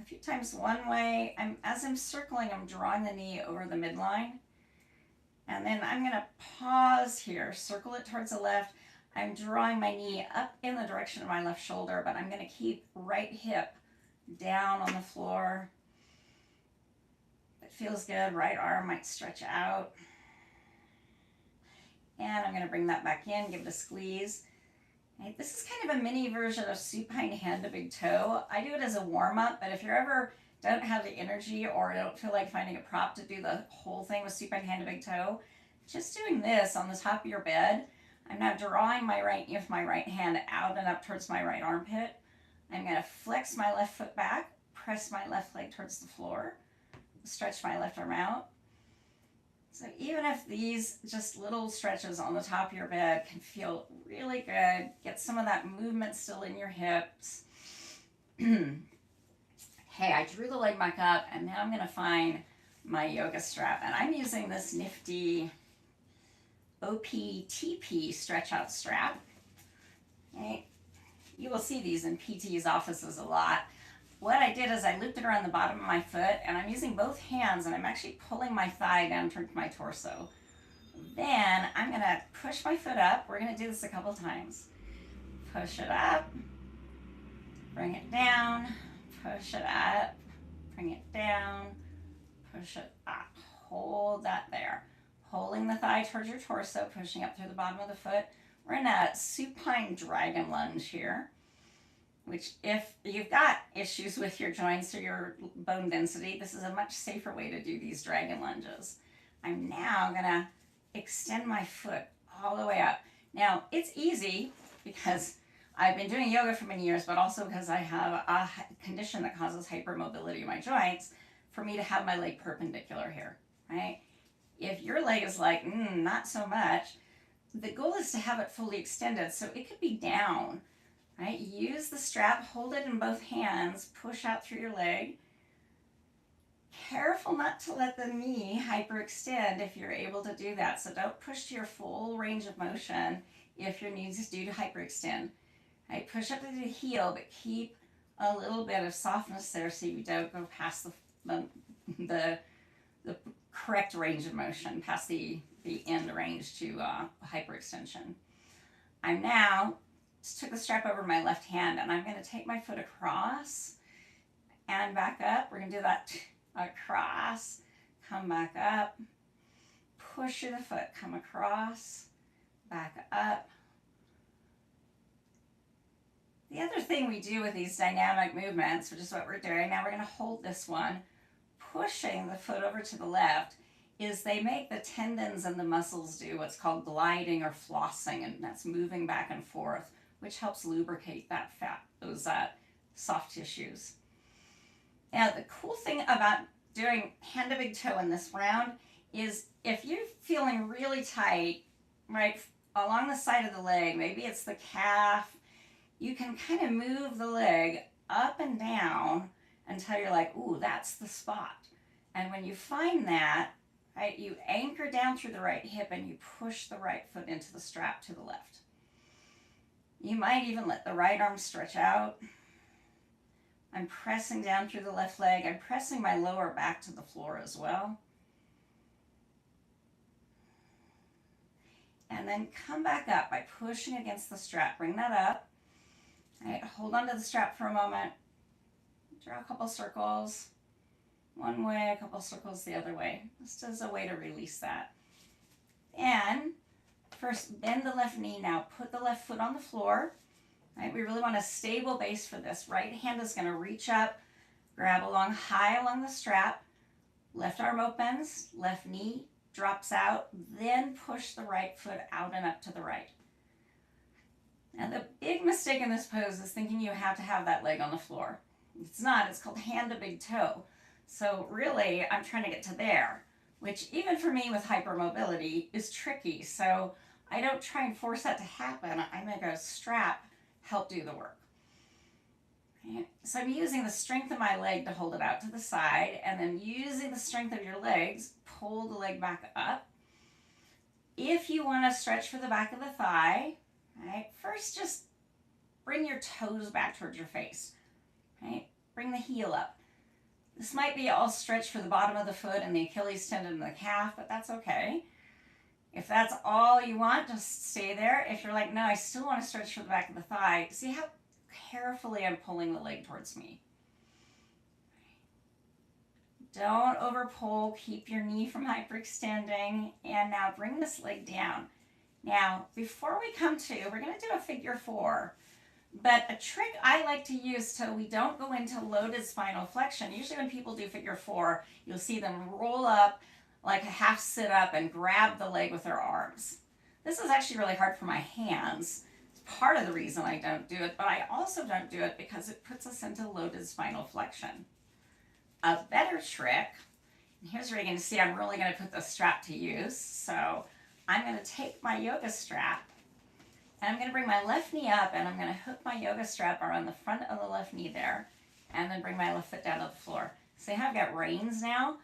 A few times one way. As I'm circling, I'm drawing the knee over the midline. And then I'm going to pause here, circle it towards the left. I'm drawing my knee up in the direction of my left shoulder, but I'm going to keep right hip down on the floor. If it feels good, right arm might stretch out. And I'm going to bring that back in, give it a squeeze. Right, this is kind of a mini version of supine hand to big toe. I do it as a warm-up, but if you ever don't have the energy or don't feel like finding a prop to do the whole thing with supine hand to big toe, just doing this on the top of your bed. I'm now drawing my right knee with my right hand out and up towards my right armpit. I'm going to flex my left foot back, press my left leg towards the floor, stretch my left arm out. So even if these just little stretches on the top of your bed can feel really good, get some of that movement still in your hips. Hey, I drew the leg back up, and now I'm going to find my yoga strap. And I'm using this nifty OPTP stretch out strap. Okay. You will see these in PT's offices a lot. What I did is I looped it around the bottom of my foot, and I'm using both hands, and I'm actually pulling my thigh down towards my torso. Then I'm going to push my foot up. We're going to do this a couple times. Push it up, bring it down, push it up, bring it down, push it up. Hold that there. Holding the thigh towards your torso, pushing up through the bottom of the foot. We're in a supine dragon lunge here, which if you've got issues with your joints or your bone density, this is a much safer way to do these dragon lunges. I'm now going to extend my foot all the way up. Now, it's easy because I've been doing yoga for many years, but also because I have a condition that causes hypermobility in my joints, for me to have my leg perpendicular here, right? If your leg is like, not so much, the goal is to have it fully extended, so it could be down, right? Use the strap, hold it in both hands, push out through your leg. Careful not to let the knee hyperextend if you're able to do that. So don't push to your full range of motion if your knee is due to hyperextend. Right? Push up to the heel, but keep a little bit of softness there so you don't go past the correct range of motion, past the end range to hyperextension. I'm now just took the strap over my left hand, and I'm going to take my foot across and back up. We're going to do that across, come back up, push through the foot, come across, back up. The other thing we do with these dynamic movements, which is what we're doing, now we're going to hold this one, pushing the foot over to the left, is they make the tendons and the muscles do what's called gliding or flossing, and that's moving back and forth, which helps lubricate that fat, those soft tissues. Now, the cool thing about doing hand to big toe in this round is if you're feeling really tight, right, along the side of the leg, maybe it's the calf, you can kind of move the leg up and down until you're like, ooh, that's the spot. And when you find that, right, you anchor down through the right hip and you push the right foot into the strap to the left. You might even let the right arm stretch out. I'm pressing down through the left leg. I'm pressing my lower back to the floor as well. And then come back up by pushing against the strap. Bring that up. All right, hold on to the strap for a moment. Draw a couple circles. One way, a couple circles the other way. Just as a way to release that. And first, bend the left knee now. Put the left foot on the floor. Right, we really want a stable base for this. Right hand is going to reach up, grab along high along the strap. Left arm opens, left knee drops out, then push the right foot out and up to the right. Now, the big mistake in this pose is thinking you have to have that leg on the floor. It's not. It's called hand to big toe. So really, I'm trying to get to there, which even for me with hypermobility is tricky. So I don't try and force that to happen. I make a strap help do the work. Okay. So I'm using the strength of my leg to hold it out to the side, and then using the strength of your legs, pull the leg back up. If you want to stretch for the back of the thigh, right, first just bring your toes back towards your face. Right? Bring the heel up. This might be all stretched for the bottom of the foot and the Achilles tendon and the calf, but that's okay. If that's all you want, just stay there. If you're like, no, I still want to stretch for the back of the thigh, see how carefully I'm pulling the leg towards me. Don't over pull, keep your knee from hyperextending, and now bring this leg down. Now, before we come to, we're going to do a figure four, but a trick I like to use so we don't go into loaded spinal flexion. Usually when people do figure four, you'll see them roll up like a half sit up and grab the leg with their arms. This is actually really hard for my hands. It's part of the reason I don't do it, but I also don't do it because it puts us into loaded spinal flexion. A better trick, and here's where you're going to see I'm really going to put the strap to use. So I'm going to take my yoga strap and I'm going to bring my left knee up and I'm going to hook my yoga strap around the front of the left knee there and then bring my left foot down to the floor. See how I've got reins now?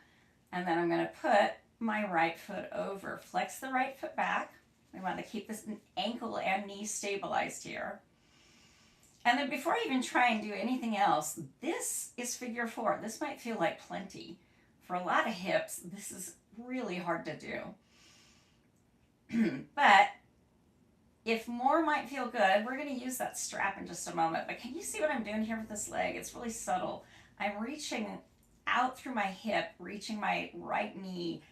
And then I'm going to put my right foot over. Flex the right foot back. We want to keep this ankle and knee stabilized here. And then before I even try and do anything else, this is figure 4. This might feel like plenty. For a lot of hips, this is really hard to do. But if more might feel good, we're going to use that strap in just a moment. But can you see what I'm doing here with this leg? It's really subtle. I'm reaching out through my hip, reaching my right knee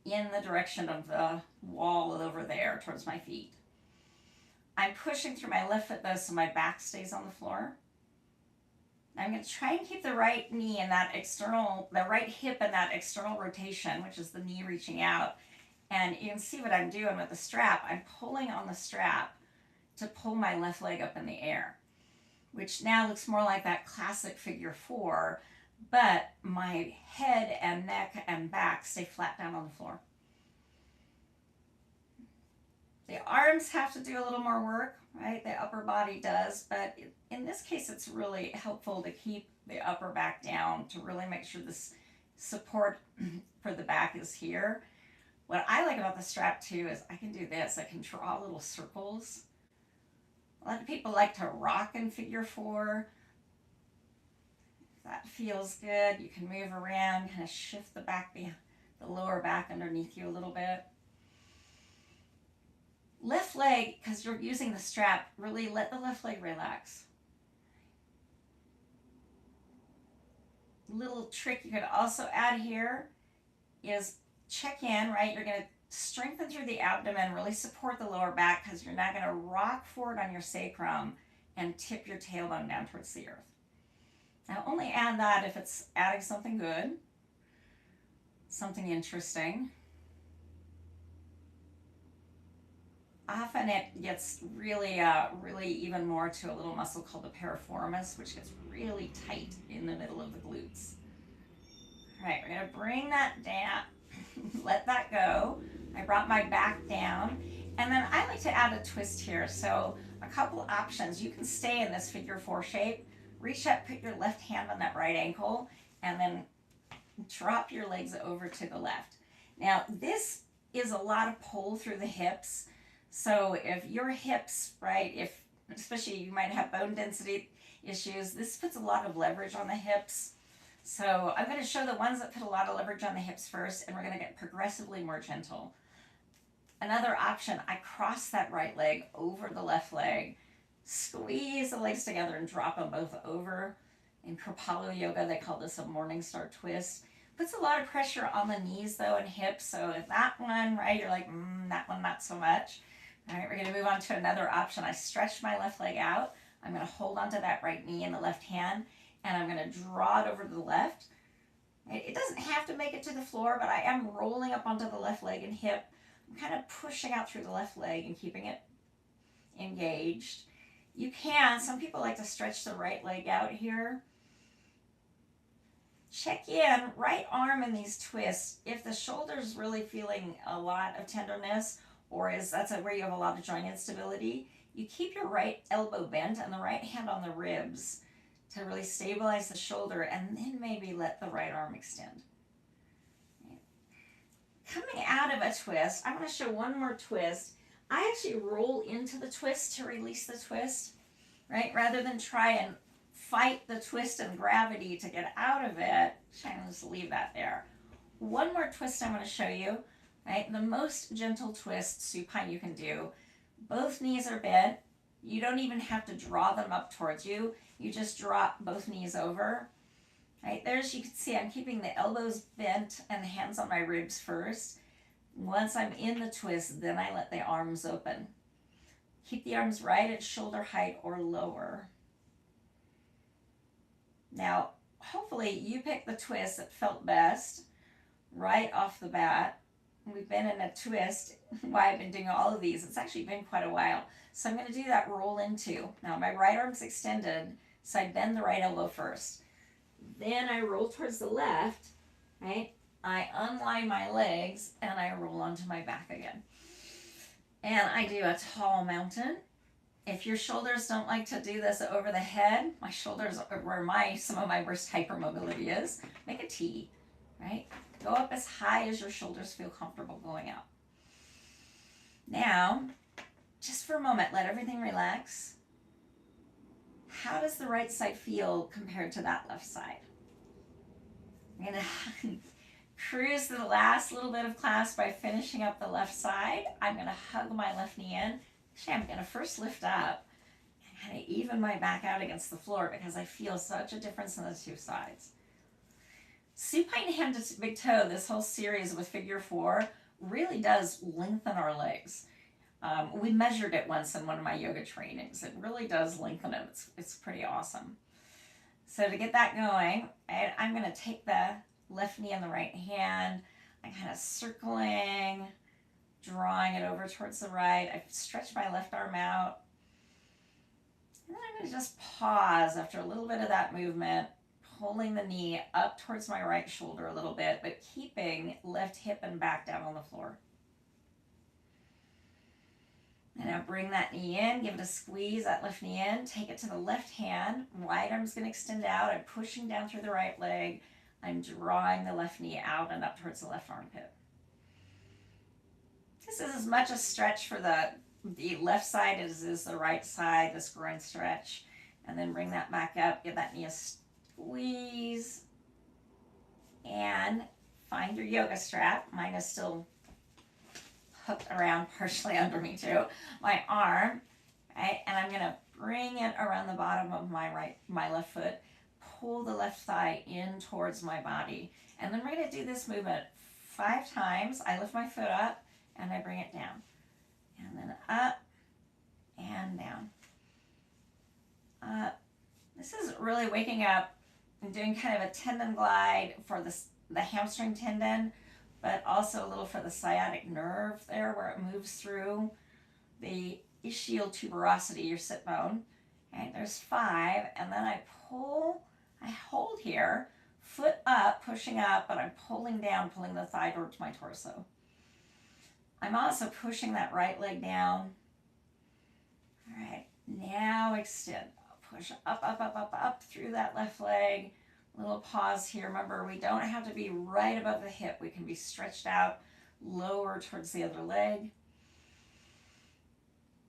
in the direction of the wall over there towards my feet. I'm pushing through my left foot though, so my back stays on the floor. I'm going to try and keep the right knee in that external, the right hip in that external rotation, which is the knee reaching out. And you can see what I'm doing with the strap. I'm pulling on the strap to pull my left leg up in the air, which now looks more like that classic figure 4, but my head and neck and back stay flat down on the floor. The arms have to do a little more work, right? The upper body does, but in this case, it's really helpful to keep the upper back down to really make sure this support for the back is here. What I like about the strap too is I can do this. I can draw little circles. A lot of people like to rock in figure 4. That feels good. You can move around, kind of shift the back, the lower back underneath you a little bit. Left leg, because you're using the strap, really let the left leg relax. Little trick you could also add here is check in, right? You're going to strengthen through the abdomen, really support the lower back because you're now going to rock forward on your sacrum and tip your tailbone down towards the earth. Now only add that if it's adding something good, something interesting. Often it gets really even more to a little muscle called the piriformis, which gets really tight in the middle of the glutes. All right, we're going to bring that down, let that go. I brought my back down, and then I like to add a twist here. So a couple options. You can stay in this figure 4 shape. Reach up, put your left hand on that right ankle, and then drop your legs over to the left. Now, this is a lot of pull through the hips. So if your hips, right, especially you might have bone density issues, this puts a lot of leverage on the hips. So I'm going to show the ones that put a lot of leverage on the hips first, and we're going to get progressively more gentle. Another option, I cross that right leg over the left leg, squeeze the legs together and drop them both over. In Kripalu yoga, they call this a morning star twist. Puts a lot of pressure on the knees though and hips. So if that one, right, you're like, that one, not so much. All right, we're going to move on to another option. I stretch my left leg out. I'm going to hold onto that right knee in the left hand, and I'm going to draw it over to the left. It doesn't have to make it to the floor, but I am rolling up onto the left leg and hip. I'm kind of pushing out through the left leg and keeping it engaged. You can, some people like to stretch the right leg out here. Check in, right arm in these twists. If the shoulder's really feeling a lot of tenderness, or that's where you have a lot of joint instability, you keep your right elbow bent and the right hand on the ribs to really stabilize the shoulder, and then maybe let the right arm extend. Coming out of a twist, I want to show one more twist. I actually roll into the twist to release the twist, right? Rather than try and fight the twist and gravity to get out of it, I'm going to just leave that there. One more twist I want to show you, right? The most gentle twist supine you can do. Both knees are bent. You don't even have to draw them up towards you. You just drop both knees over. Right, there's, you can see I'm keeping the elbows bent and the hands on my ribs first. Once I'm in the twist, then I let the arms open. Keep the arms right at shoulder height or lower. Now, hopefully you picked the twist that felt best right off the bat. We've been in a twist while I've been doing all of these. It's actually been quite a while. So I'm going to do that roll into. Now my right arm's extended, so I bend the right elbow first. Then I roll towards the left, right? I unline my legs and I roll onto my back again. And I do a tall mountain. If your shoulders don't like to do this over the head, my shoulders are where some of my worst hypermobility is. Make a T, right? Go up as high as your shoulders feel comfortable going up. Now, just for a moment, let everything relax. how does the right side feel compared to that left side? I'm going to cruise to the last little bit of class by finishing up the left side. I'm going to hug my left knee in. Actually, I'm going to first lift up and kind of even my back out against the floor because I feel such a difference in the two sides. Supine hand to big toe, this whole series with figure 4, really does lengthen our legs. We measured it once in one of my yoga trainings. It really does lengthen them. It's pretty awesome. So to get that going, I'm going to take the left knee in the right hand. I'm kind of circling, drawing it over towards the right. I stretch my left arm out. And then I'm going to just pause after a little bit of that movement, pulling the knee up towards my right shoulder a little bit, but keeping left hip and back down on the floor. And now bring that knee in, give it a squeeze, that left knee in, take it to the left hand, right arm's going to extend out, I'm pushing down through the right leg, I'm drawing the left knee out and up towards the left armpit. This is as much a stretch for the left side as it is the right side, this groin stretch. And then bring that back up, give that knee a squeeze, and find your yoga strap. Mine is still hooked around partially under me too, my arm, right? And I'm gonna bring it around the bottom of my left foot, pull the left thigh in towards my body. And then we're gonna do this movement 5 times. I lift my foot up and I bring it down. And then up and down. Up. This is really waking up and doing kind of a tendon glide for the hamstring tendon, but also a little for the sciatic nerve there where it moves through the ischial tuberosity, your sit bone. Okay, there's 5, and then I hold here, foot up, pushing up, but I'm pulling down, pulling the thigh towards my torso. I'm also pushing that right leg down. All right, now extend. Push up, up, up, up, up through that left leg. Little pause here. Remember, we don't have to be right above the hip. We can be stretched out lower towards the other leg.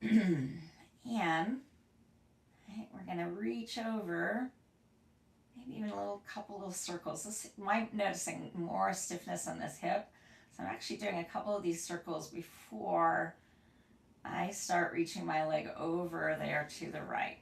And right, we're going to reach over, maybe even a couple little circles. I'm noticing more stiffness in this hip. So I'm actually doing a couple of these circles before I start reaching my leg over there to the right.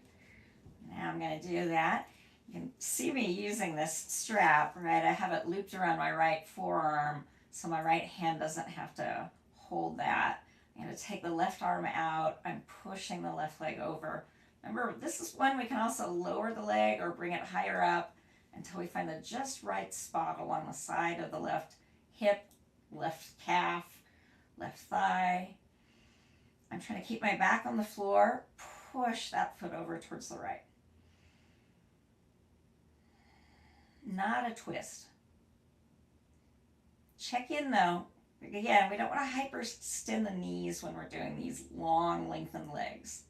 Now I'm going to do that. You can see me using this strap, right? I have it looped around my right forearm so my right hand doesn't have to hold that. I'm going to take the left arm out. I'm pushing the left leg over. Remember, this is when we can also lower the leg or bring it higher up until we find the just right spot along the side of the left hip, left calf, left thigh. I'm trying to keep my back on the floor, push that foot over towards the right. Not a twist. Check in though. Again, we don't want to hyperextend the knees when we're doing these long lengthened legs.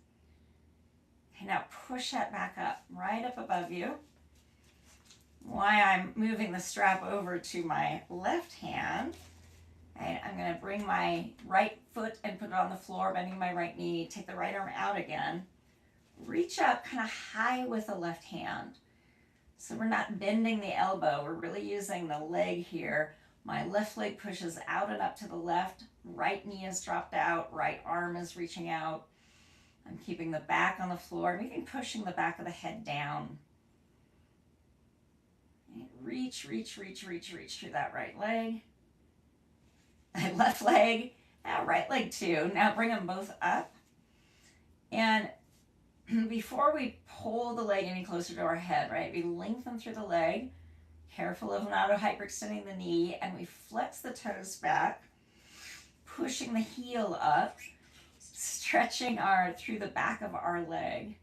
Okay, now push that back up, right up above you. While I'm moving the strap over to my left hand, okay, I'm going to bring my right foot and put it on the floor, bending my right knee, take the right arm out again. Reach up kind of high with the left hand. So we're not bending the elbow, we're really using the leg here. My left leg pushes out and up to the left, right knee is dropped out, right arm is reaching out. I'm keeping the back on the floor, maybe pushing the back of the head down. Reach, reach, reach, reach, reach through that right leg. Left leg, now right leg too. Now bring them both up. And before we pull the leg any closer to our head, right, we lengthen through the leg, careful of not hyperextending the knee, and we flex the toes back, pushing the heel up, stretching through the back of our leg.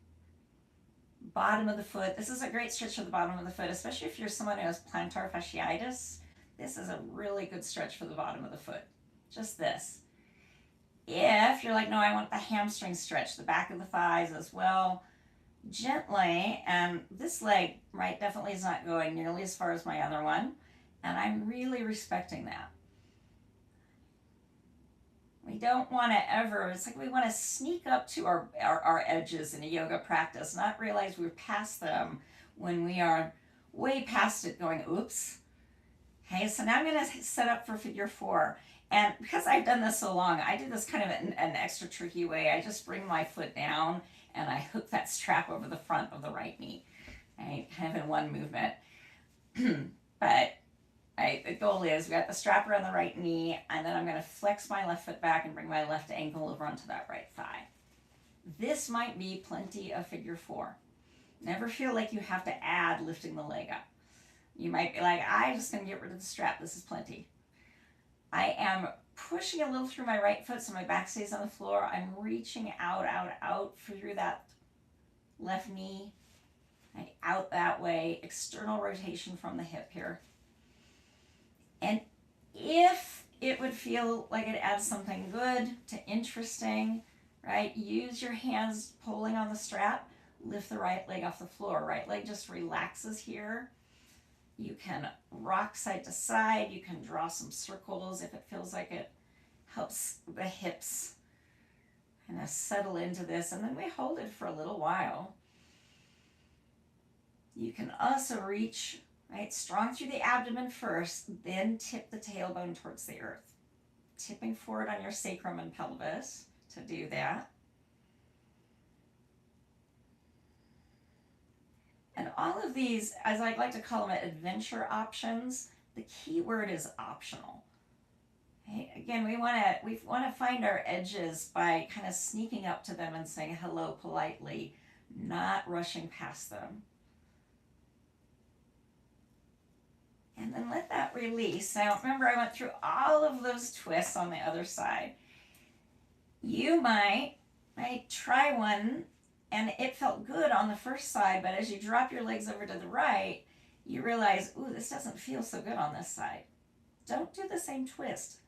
Bottom of the foot. This is a great stretch for the bottom of the foot, especially if you're someone who has plantar fasciitis. This is a really good stretch for the bottom of the foot. Just this. If you're like, no, I want the hamstring stretch, the back of the thighs as well, gently, and this leg, right, definitely is not going nearly as far as my other one, and I'm really respecting that. We don't want to ever, it's like we want to sneak up to our edges in a yoga practice, not realize we're past them when we are way past it going, oops. Okay, so now I'm going to set up for figure 4. And because I've done this so long, I do this kind of an extra tricky way. I just bring my foot down and I hook that strap over the front of the right knee. Okay, kind of in one movement. But the goal is we got the strap around the right knee, and then I'm going to flex my left foot back and bring my left ankle over onto that right thigh. This might be plenty of figure 4. Never feel like you have to add lifting the leg up. You might be like, I'm just going to get rid of the strap. This is plenty. I am pushing a little through my right foot so my back stays on the floor. I'm reaching out through that left knee. Out that way. External rotation from the hip here. And if it would feel like it adds something good to interesting, right, use your hands pulling on the strap. Lift the right leg off the floor. Right leg just relaxes here. You can rock side to side. You can draw some circles if it feels like it helps the hips kind of settle into this. And then we hold it for a little while. You can also reach, right, strong through the abdomen first, then tip the tailbone towards the earth. Tipping forward on your sacrum and pelvis to do that. And all of these, as I like to call them, adventure options, the key word is optional. Okay? Again, we want to find our edges by kind of sneaking up to them and saying hello politely, not rushing past them. And then let that release. Now, remember, I went through all of those twists on the other side. You might try one, and it felt good on the first side, but as you drop your legs over to the right, you realize, ooh, this doesn't feel so good on this side. Don't do the same twist.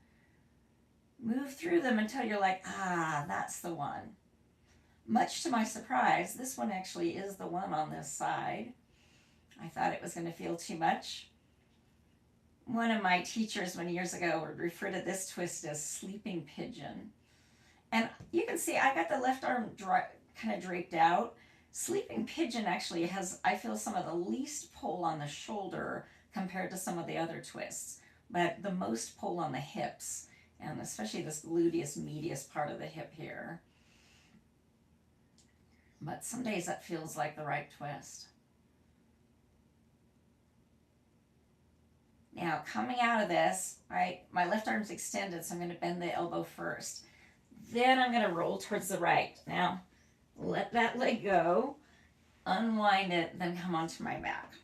Move through them until you're like, that's the one. Much to my surprise, this one actually is the one on this side. I thought it was going to feel too much. One of my teachers many years ago would refer to this twist as sleeping pigeon. And you can see I got the left arm kind of draped out. Sleeping pigeon actually has, I feel, some of the least pull on the shoulder compared to some of the other twists, but the most pull on the hips, and especially this gluteus medius part of the hip here. But some days that feels like the right twist. Now, coming out of this, right, my left arm's extended, so I'm going to bend the elbow first. Then I'm going to roll towards the right. Now, let that leg go, unwind it, then come onto my back.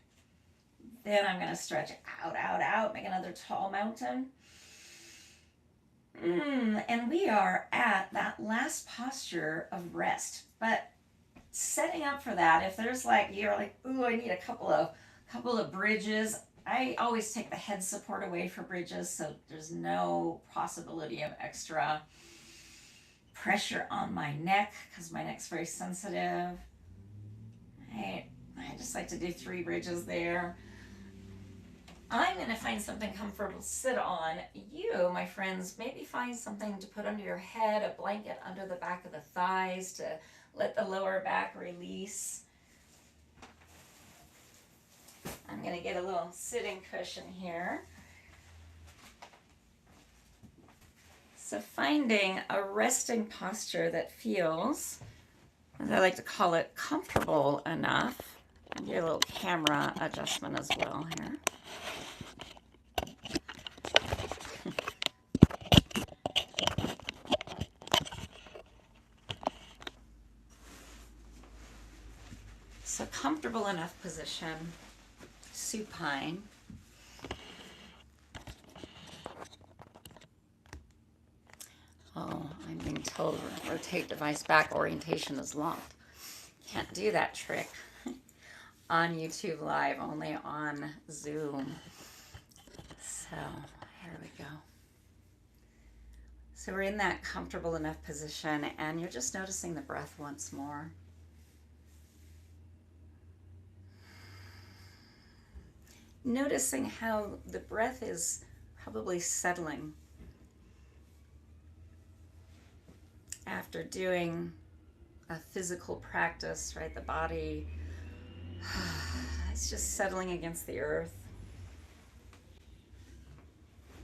Then I'm going to stretch out, make another tall mountain. And we are at that last posture of rest. But setting up for that, if there's like, you're like, ooh, I need a couple of bridges. I always take the head support away for bridges, so there's no possibility of extra pressure on my neck because my neck's very sensitive. I just like to do 3 bridges there. I'm going to find something comfortable to sit on. You, my friends, maybe find something to put under your head, a blanket under the back of the thighs to let the lower back release. I'm going to get a little sitting cushion here. So finding a resting posture that feels, as I like to call it, comfortable enough. And do a little camera adjustment as well here. So comfortable enough position. Supine. Oh, I'm being told rotate device back orientation is locked. Can't do that trick on YouTube Live, only on Zoom. So here we go. So we're in that comfortable enough position, and you're just noticing the breath once more. Noticing how the breath is probably settling. after doing a physical practice, right? The body is just settling against the earth.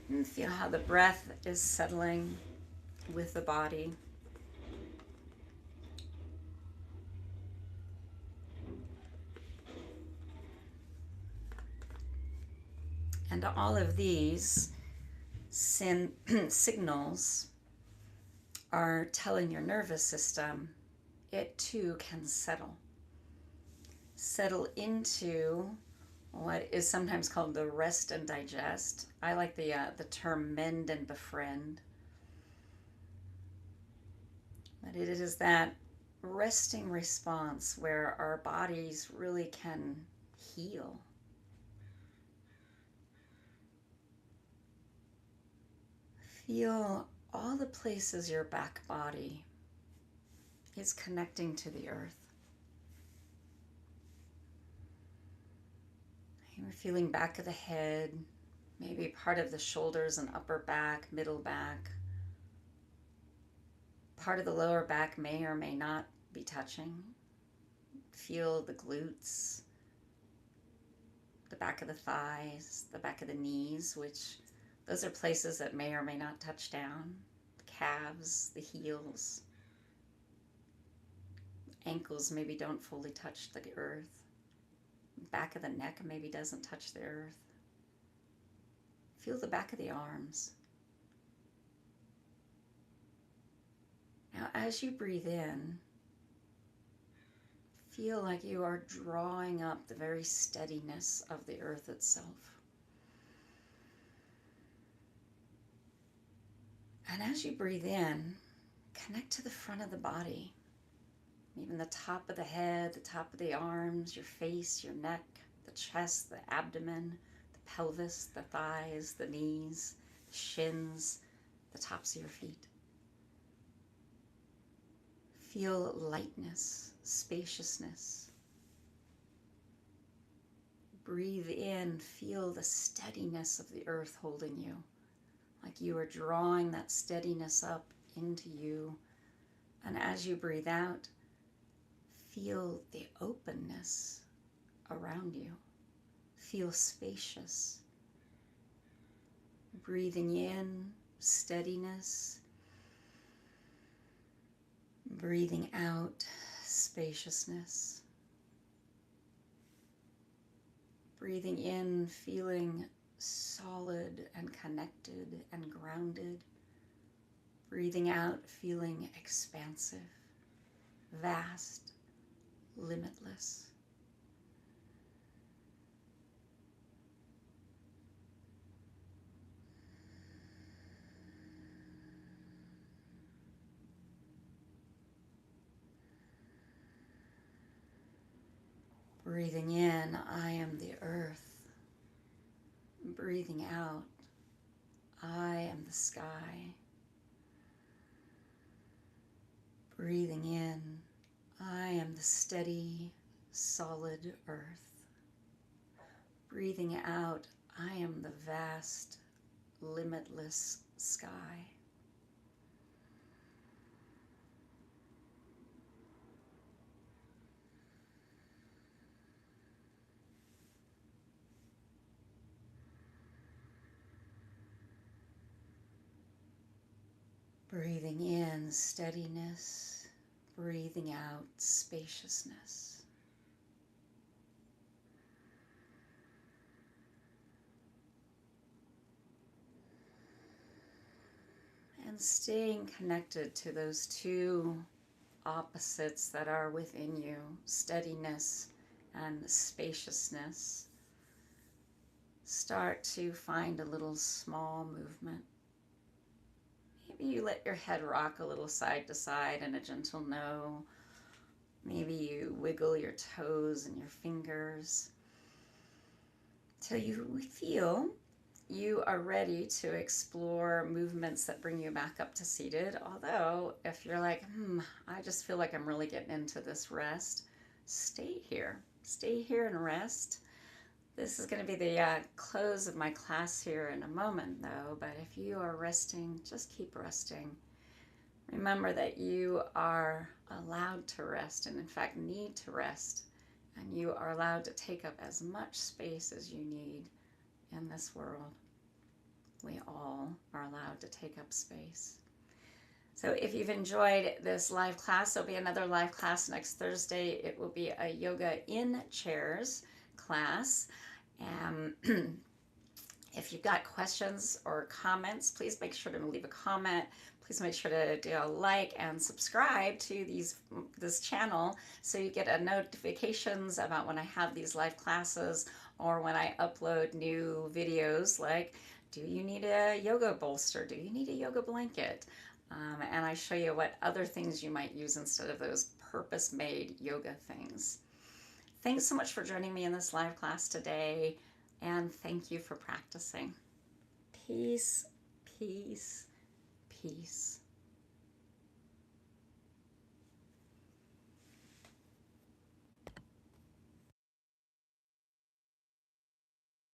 And feel how the breath is settling with the body. And all of these signals are telling your nervous system it too can settle. Settle into what is sometimes called the rest and digest. I like the term mend and befriend. But it is that resting response where our bodies really can heal. Feel all the places your back body is connecting to the earth. You're feeling back of the head, maybe part of the shoulders and upper back, middle back. Part of the lower back may or may not be touching. Feel the glutes, the back of the thighs, the back of the knees, which those are places that may or may not touch down. The calves, the heels. Ankles maybe don't fully touch the earth. Back of the neck maybe doesn't touch the earth. Feel the back of the arms. Now, as you breathe in, feel like you are drawing up the very steadiness of the earth itself. And as you breathe in, connect to the front of the body, even the top of the head, the top of the arms, your face, your neck, the chest, the abdomen, the pelvis, the thighs, the knees, the shins, the tops of your feet. Feel lightness, spaciousness. Breathe in, feel the steadiness of the earth holding you, like you are drawing that steadiness up into you. And as you breathe out, feel the openness around you. Feel spacious. Breathing in, steadiness. Breathing out, spaciousness. Breathing in, feeling solid and connected and grounded. Breathing out, feeling expansive, vast, limitless. Breathing in, I am the earth. Breathing out, I am the sky. Breathing in, I am the steady, solid earth. Breathing out, I am the vast, limitless sky. Breathing in, steadiness. Breathing out, spaciousness. And staying connected to those two opposites that are within you, steadiness and spaciousness. Start to find a little small movement. Maybe you let your head rock a little side to side in a gentle no. Maybe you wiggle your toes and your fingers till you feel you are ready to explore movements that bring you back up to seated. Although, if you're like, I just feel like I'm really getting into this rest, stay here. Stay here and rest. This is going to be the close of my class here in a moment, though. But if you are resting, just keep resting. Remember that you are allowed to rest, and in fact need to rest, and you are allowed to take up as much space as you need in this world. We all are allowed to take up space. So if you've enjoyed this live class, there'll be another live class next Thursday. It will be a yoga in chairs class. If you've got questions or comments, please make sure to leave a comment. Please make sure to do a like and subscribe to this channel so you get notifications about when I have these live classes or when I upload new videos like, do you need a yoga bolster? Do you need a yoga blanket? And I show you what other things you might use instead of those purpose-made yoga things. Thanks so much for joining me in this live class today, and thank you for practicing. Peace, peace, peace.